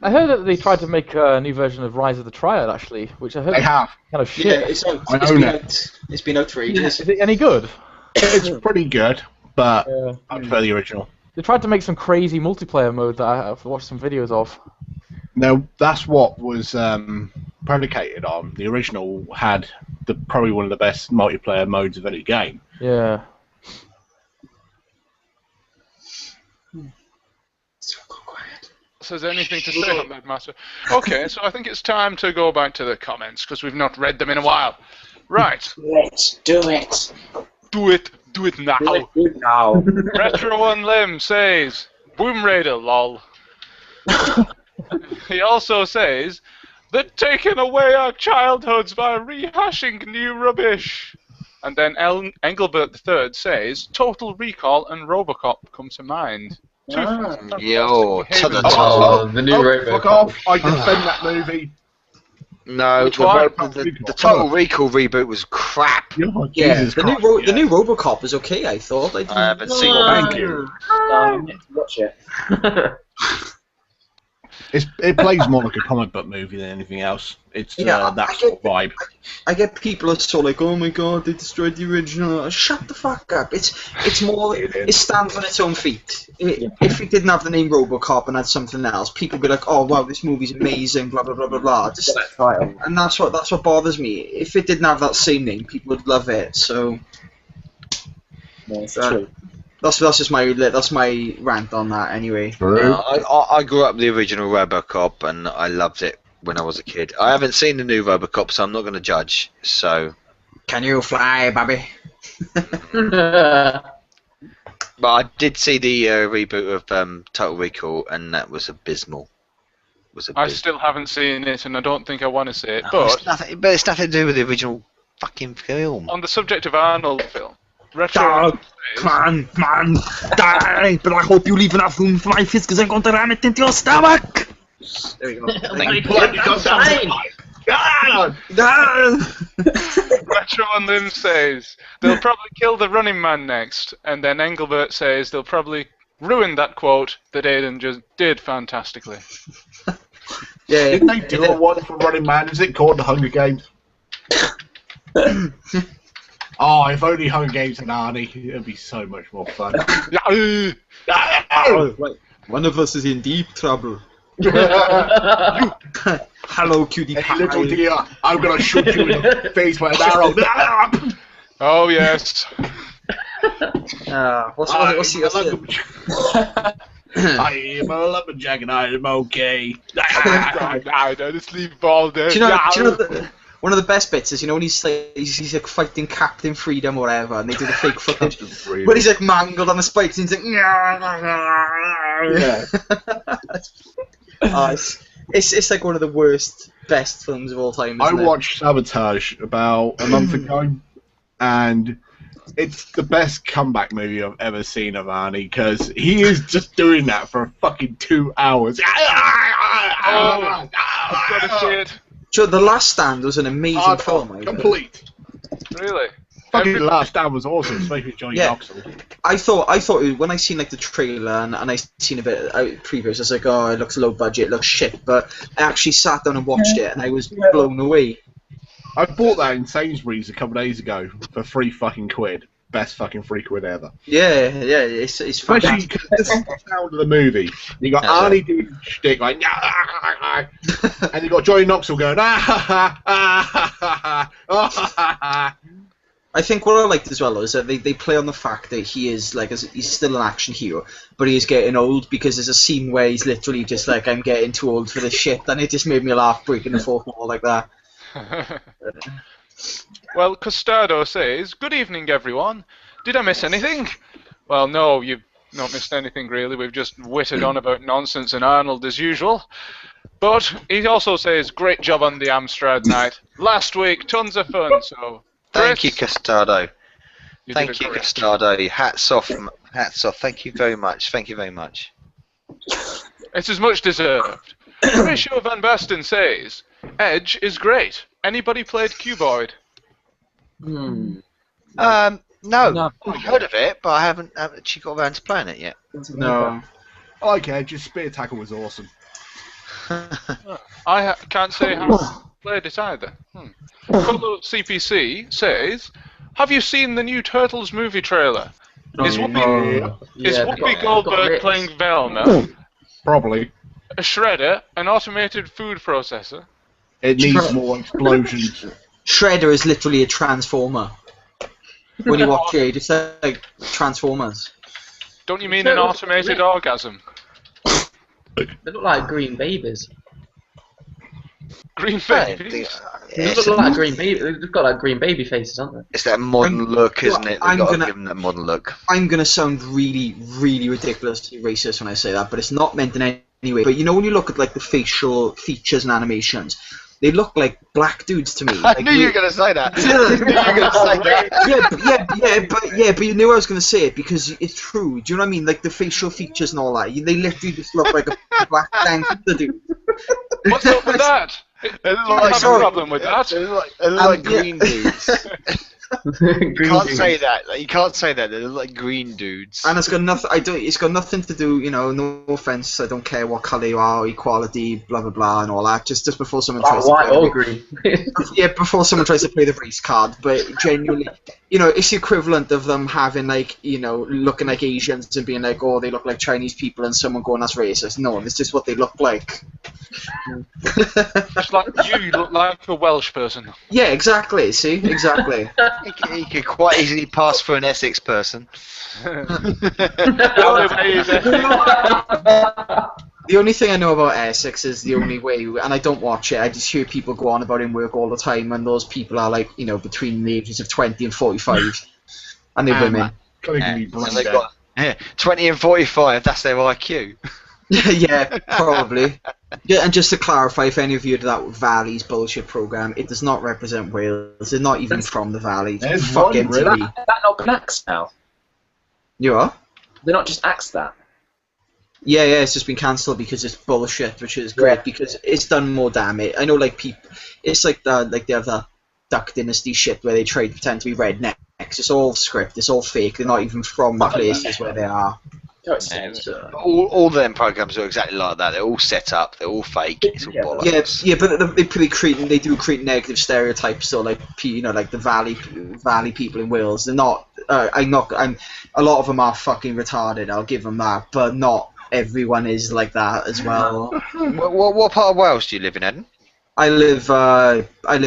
I heard that they tried to make a new version of Rise of the Triad, actually, which I heard they have. Kind of shit. Yeah, it's been out for ages. Is it any good? It's pretty good, but I prefer the original. They tried to make some crazy multiplayer mode that I've watched some videos of. Now, that's what was predicated on. The original had probably one of the best multiplayer modes of any game. Yeah. So is there anything to say on that matter? Okay, so I think it's time to go back to the comments, because we've not read them in a while. Right. Do it. Do it now. Do it now. Retro Unlim says, Boom Raider, lol. He also says, they're taking away our childhoods by rehashing new rubbish. And then Engelbert III says, Total Recall and Robocop come to mind. Yo, to the top. The new Robocop. Fuck off! I defend that movie. No, the Total Recall reboot was crap. Oh, yeah, the new Robocop is okay, I thought. I haven't seen it. Thank you. Watch it. It plays more like a comic book movie than anything else. It's that sort of vibe. I get people are so like, oh my god, they destroyed the original. Shut the fuck up. It's more. It stands on its own feet. If it didn't have the name RoboCop and had something else, people would be like, oh wow, this movie's amazing, blah blah blah blah blah. And that's what bothers me. If it didn't have that same name, people would love it. So. That's true. That's just my rant on that anyway. I grew up with the original RoboCop and I loved it when I was a kid. I haven't seen the new RoboCop, so I'm not going to judge. So, can you fly, baby? but I did see the reboot of Total Recall, and that was abysmal. I still haven't seen it, and I don't think I want to see it. It's nothing to do with the original fucking film. On the subject of Arnold film. Retro. Come on, die! But I hope you leave enough room for my fist, because I'm going to ram it into your stomach! There we go. Retro Unlim says they'll probably kill the running man next, and then Engelbert says they'll probably ruin that quote that Aiden just did fantastically. Yeah, didn't they do a one for Running Man? Is it called the Hunger Games? Oh, if only Hunger Games and Arnie, it'd be so much more fun. One of us is in deep trouble. Hello, cutie pie. Hey, little dear, I'm gonna shoot you in the face with an arrow. Oh yes. What's I'm a lumberjack and I'm okay. I don't sleep all day. Do you know one of the best bits is, when he's like fighting Captain Freedom or whatever, and they do the fake footage where he's like mangled on the spikes and he's like, Yeah. It's like one of the best films of all time. I watched Sabotage about a month ago, and it's the best comeback movie I've ever seen of Arnie, because he is just doing that for fucking 2 hours. I've got to see it. So The Last Stand was an amazing film. Complete. Really? Fucking The Last Stand was awesome, especially with Johnny Knoxville. I thought when I seen like the trailer and I seen a bit previews, I was like, oh, it looks low budget, it looks shit. But I actually sat down and watched it, and I was blown away. I bought that in Sainsbury's a couple of days ago for £3 Best fucking £3 ever. Yeah, it's Especially fantastic. because this is the sound of the movie. You got Arnie doing shtick like, and you got Johnny Knoxville going, I think what I liked as well is that they play on the fact that he is he's still an action hero, but he is getting old, because there's a scene where he's literally just like, I'm getting too old for this shit, and it just made me laugh, breaking the fourth wall like that. Well, Costado says, good evening, everyone. Did I miss anything? Well, no, you've not missed anything, really. We've just whittled on about nonsense and Arnold as usual. But he also says, great job on the Amstrad night. Last week, tons of fun, so... Thank you, Costado. Thank you, Costado. Hats off. Hats off. Thank you very much. Thank you very much. It's as much deserved. Horatio Van Basten says, Edge is great. Anybody played Cuboid? No. I've heard of it, but I haven't actually got around to playing it yet. No. I like it, just Spear Tackle was awesome. I can't say how I played it either. Colo CPC says, have you seen the new Turtles movie trailer? Is Whoopi Goldberg playing Velma? Probably. A shredder, an automated food processor. It needs more explosions. Shredder is literally a transformer. When you watch it, it's like Transformers. Don't you mean an automated orgasm? They look like green babies. Green babies? They look like green baby. They've got like green baby faces, aren't they? It's that modern look, isn't it? They've got to give them that modern look. I'm gonna sound really, really ridiculously racist when I say that, but it's not meant in any way. But when you look at like the facial features and animations, they look like black dudes to me. I knew you were going to say that. But you knew I was going to say it because it's true. Do you know what I mean? Like the facial features and all that. They literally just look like a black gangster dude. What's up with that? Do you have a problem with that? They look like green dudes. You can't say that. You can't say that. They're like green dudes. And it's got nothing. It's got nothing to do. No offense. I don't care what color you are, equality, blah blah blah, and all that. Just before someone tries White to or play green. yeah, before someone tries to play the race card. But genuinely, it's the equivalent of them having looking like Asians and being like, oh, they look like Chinese people, and someone going, that's racist. No, it's just what they look like. Just like you look like a Welsh person. Yeah, exactly. See, exactly. He could quite easily pass for an Essex person. The only thing I know about Essex is the only way, and I don't watch it, I just hear people go on about it in work all the time, and those people are like, between the ages of 20 and 45, and they're women. And they've got 20 and 45, that's their IQ. Yeah, probably. Yeah, and just to clarify, if any of you did that Valley's bullshit program, it does not represent Wales. They're not even from the Valley. There's Fuck one, MTV. really? That not been axed now? You are? They're not just axed that. Yeah, it's just been cancelled because it's bullshit, which is great because it's done more damage. I know, people, it's like they have the Duck Dynasty shit where they try to pretend to be rednecks. It's all script. It's all fake. They're not even from the places where they are. All them programs are exactly like that. They're all set up. They're all fake. It's all bollocks. Yeah, but they do create negative stereotypes. So like the Valley people in Wales, they're not. A lot of them are fucking retarded. I'll give them that, but not everyone is like that as well. What part of Wales do you live in, Eden? I live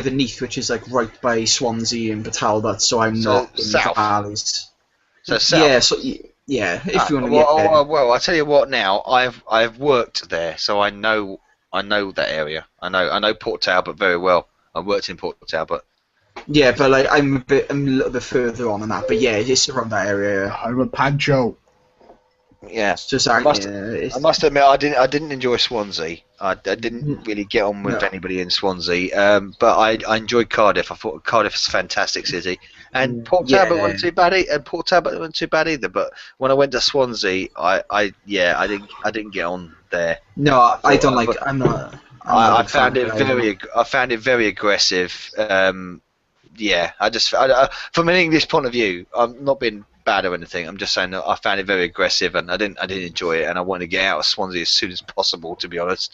in Neath, which is like right by Swansea and Talbot, so I'm not in the valleys. So south. Yeah, if you want to get there. Well, I tell you what. Now I've worked there, so I know that area. I know Port Talbot very well. I worked in Port Talbot. Yeah, but I'm a little bit further on than that. But yeah, it's around that area. I'm a Pancho. Yeah, it's just I must admit I didn't enjoy Swansea. I didn't really get on with anybody in Swansea. But I enjoyed Cardiff. I thought Cardiff is a fantastic city, and Port Talbot wasn't too bad. Port Talbot wasn't too bad either. But when I went to Swansea, I didn't get on there. No, I don't like. I found it very aggressive. From an English point of view, I'm not being bad or anything. I'm just saying that I found it very aggressive, and I didn't enjoy it, and I wanted to get out of Swansea as soon as possible, to be honest.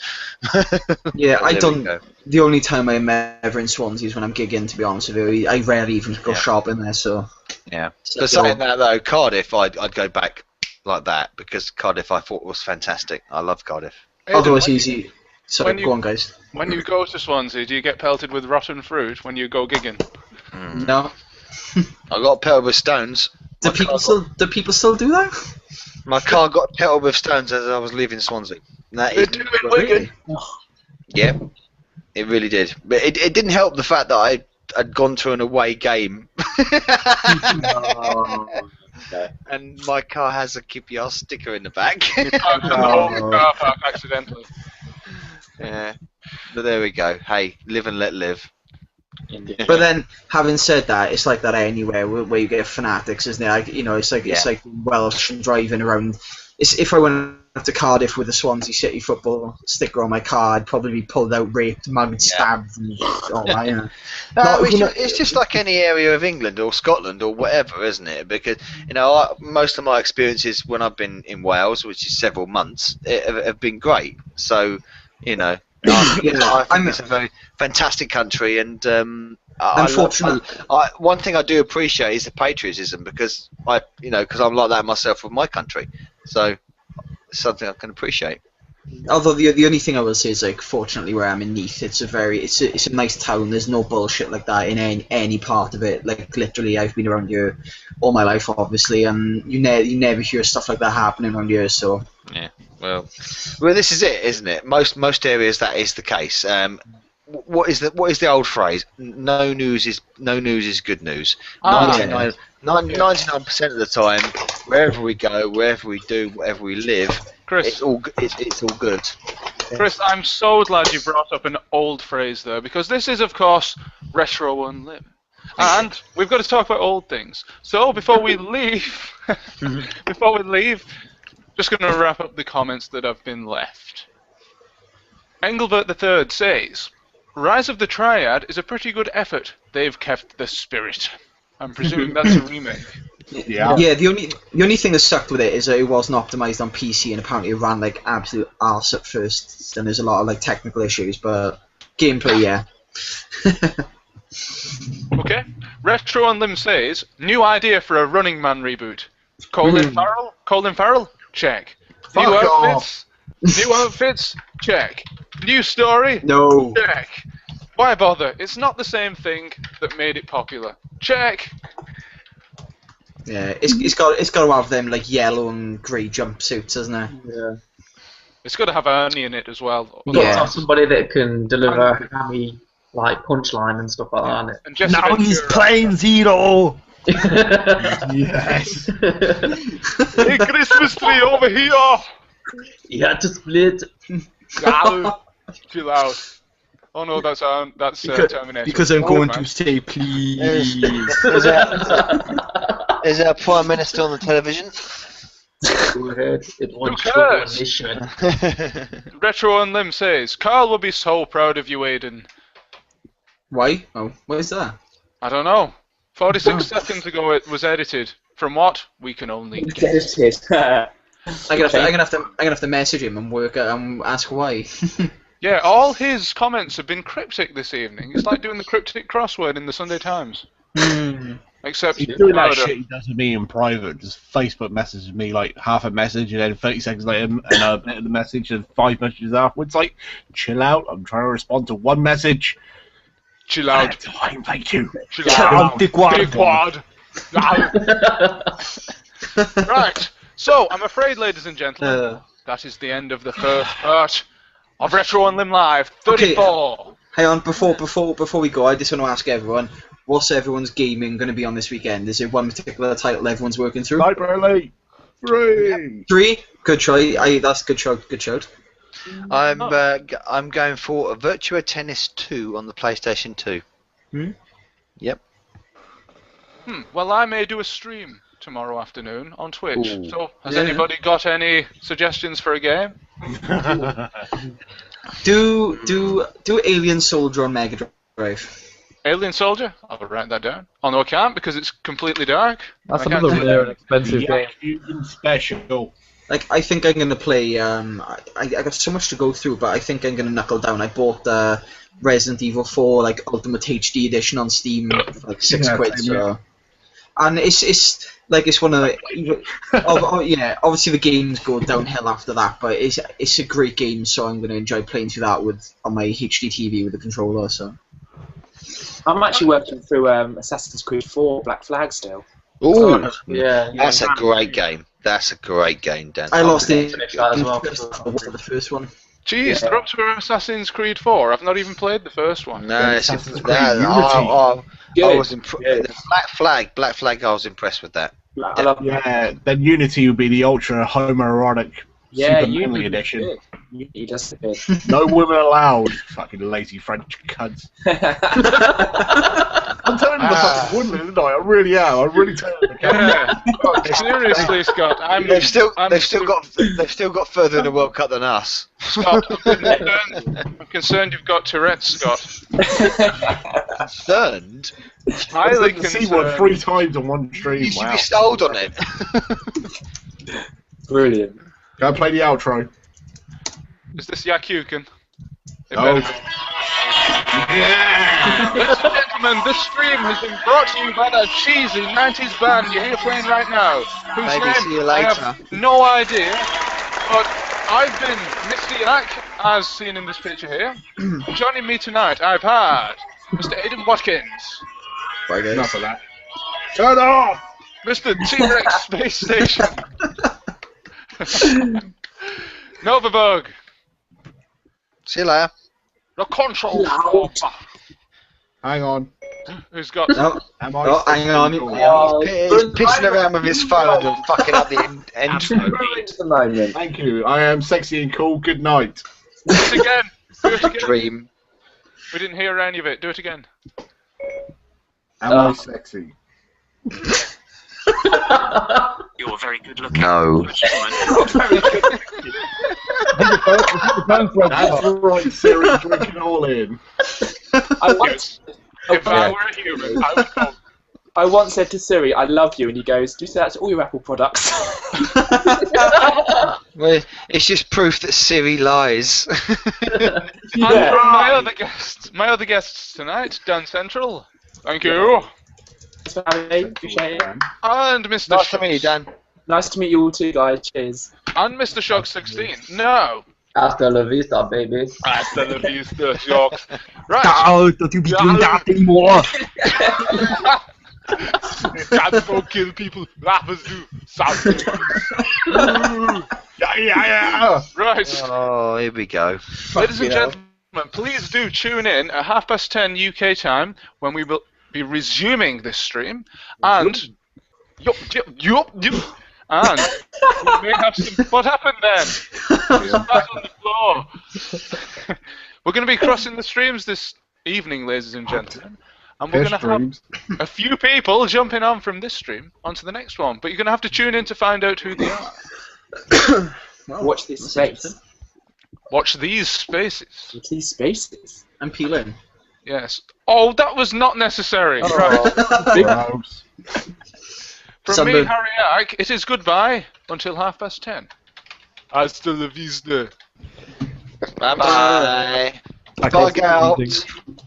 Yeah, I don't. The only time I'm ever in Swansea is when I'm gigging. To be honest with you, I rarely even go shopping there. So yeah. But saying that though, Cardiff, I'd go back like that because Cardiff I thought was fantastic. I love Cardiff. Although it's easy. Sorry, go on, guys. When you go to Swansea, do you get pelted with rotten fruit when you go gigging? No. I got pelted with stones. Do people still do that? My car got pelted with stones as I was leaving Swansea. Really? Yeah, it really did. But it didn't help the fact that I'd gone to an away game. And my car has a QPR sticker in the back. Car park accidentally. Yeah, but there we go. Hey, live and let live. But then, having said that, it's like that anywhere where you get fanatics, isn't it? It's like Welsh and driving around. If I went to Cardiff with a Swansea City football sticker on my car, I'd probably be pulled out, raped, mugged, stabbed, and all that. It's just like any area of England or Scotland or whatever, isn't it? Because most of my experiences when I've been in Wales, which is several months, have been great. So I think it's a very fantastic country, and unfortunately, one thing I do appreciate is the patriotism because I'm like that myself with my country, so it's something I can appreciate. Although the only thing I will say is fortunately where I'm in Neath, it's a nice town. There's no bullshit like that in any part of it. Literally, I've been around here all my life, obviously, and you never hear stuff like that happening around here. So yeah. Well, this is it, isn't it? Most areas that is the case. What is the old phrase? No news is good news. 99% of the time, wherever we go, wherever we do, whatever we live, Chris, it's all good. Chris, I'm so glad you brought up an old phrase there because this is, of course, Retro Unlim. And we've got to talk about old things. So before we leave, just going to wrap up the comments that have been left. Engelbert III says, Rise of the Triad is a pretty good effort. They've kept the spirit. I'm presuming that's a remake. Yeah. Yeah, the only thing that sucked with it is that it wasn't optimized on PC, and apparently it ran like absolute arse at first. And there's a lot of like technical issues, but gameplay, yeah. Okay. Retro Unlim says, new idea for a Running Man reboot. Colin Farrell? Colin Farrell? Check. New Fuck outfits? New outfits? Check. New story? No. Check. Why bother? It's not the same thing that made it popular. Check. Yeah, it's got to have them like yellow and grey jumpsuits, hasn't it? Yeah. It's got to have Ernie in it as well. You've got to Yeah. have somebody that can deliver a hammy like punchline and stuff like that. And Jesse Now he's Ventura. playing Zero. Yes. Hey, Christmas tree over here! You had to split. Ow. Chill out. Oh no, that's Terminator. Because I'm Oh, going man. to say please. Is there a Prime Minister on the television? Go ahead. It won't Who show cares? mission. Retro Unlim says, Carl will be so proud of you, Aiden. Why? Oh, what is that? I don't know. 46 seconds ago it was edited. From what? We can only guess. Edited. I'm gonna have to message him and work ask why. Yeah, all his comments have been cryptic this evening. It's like doing the cryptic crossword in the Sunday Times. Except He's doing that louder. shit he does with me in private. Just Facebook messages me like half a message, and then 30 seconds later, another bit of the message, and 5 messages afterwards. Like, chill out. I'm trying to respond to one message. Chill I out. have time, thank you. Chill out. Antiquad. Dickwad. Right. So, I'm afraid, ladies and gentlemen, that is the end of the first part of Retro Unlim Live 34. Okay. Hang on, before we go, I just want to ask everyone, what's everyone's gaming going to be on this weekend? Is there one particular title everyone's working through? Sniper Elite. 3. 3? Good try. That's good shout. Good shout. I'm going for Virtua Tennis 2 on the PlayStation 2. Yep. Well, I may do a stream tomorrow afternoon on Twitch. Ooh. So, has Yeah. anybody got any suggestions for a game? Do Alien Soldier on Mega Drive. Alien Soldier? I'll write that down. Oh no, I can't because it's completely dark. That's I can't another do rare that. and expensive game. Yakuza Special. Like, I think I'm gonna play. I got so much to go through, but I think I'm gonna knuckle down. I bought Resident Evil 4 like Ultimate HD Edition on Steam for like £6. same here. So, and it's one of the, yeah. Obviously the games go downhill after that, but it's a great game. So I'm gonna enjoy playing through that on my HD TV with the controller. So. I'm actually working through Assassin's Creed 4 Black Flag still. Ooh, Yeah. that's a great game. That's a great game, Dan. I lost it Finish that as well. the first one. Jeez, Yeah. they're up to Assassin's Creed 4. I've not even played the first one. No, it's Assassin's that, Creed Unity. I Good. was Good. Black Flag. I was impressed with that. I love Yeah, then Unity would be the ultra homoerotic Yeah, Super you Manly edition. He does good. No women allowed. Fucking lazy French cunts. I'm telling them the fucking woodland, isn't I? I really am. I'm really telling them. Yeah. Seriously, Scott, They've still I'm got further in the World Cup than us. Scott, I'm concerned you've got Tourette's, Scott. Concerned? Highly I see one concerned. 3 times on one stream. You should Wow. be sold on it. Brilliant. Go play the outro. Is this Yakukin? It No. better be. Ladies and gentlemen, this stream has been brought to you by that cheesy 90s band you're here playing right now, whose Maybe name see you I later. have no idea, but I've been Misty Ack, as seen in this picture here. Joining me tonight, I've had Mr. Aidan Watkins, Bye, guys. Enough of that. Turn off! Mr. T-Rex Space Station, Novabug, See you later. the control room, Hang on. who's got No, Am I oh, hang on. still- He's pissing around with his phone and fucking up the intro. Right at the moment. Thank you. I am sexy and cool. Good night. Do it again. Do it again. Dream. We didn't hear any of it. Do it again. Am I sexy? You're very good looking. No. That's right, Siri, drinking all in. I want If I were a human, I would go. I once said to Siri, "I love you," and he goes, "Do you say that to all your Apple products?" Well, it's just proof that Siri lies. And my other guests tonight, Dan Central. Thank you. Thanks for having me. Appreciate it. And Mr. Nice to meet you, Dan. Nice to meet you all too, guys. Cheers. And Mr. Shock 16. No. Hasta la vista, baby. Hasta la vista, Shocks. Right. No, don't you be doing that anymore. Cats don't kill people, rappers do. Yeah. Right. Oh, here we go. Ladies and gentlemen, please do tune in at 10:30 UK time when we will be resuming this stream. And and we may have some. What happened then? Some back on the floor. We're going to be crossing the streams this evening, ladies and gentlemen, and we're going to have a few people jumping on from this stream onto the next one. But you're going to have to tune in to find out who they are. Watch this space. Watch these spaces. Watch these spaces. I'm peeling. Yes. Oh, that was not necessary. Right. Big From me, Harry Ike, it is goodbye until 10:30. Hasta la vista. Bye-bye. Like Bug out. everything.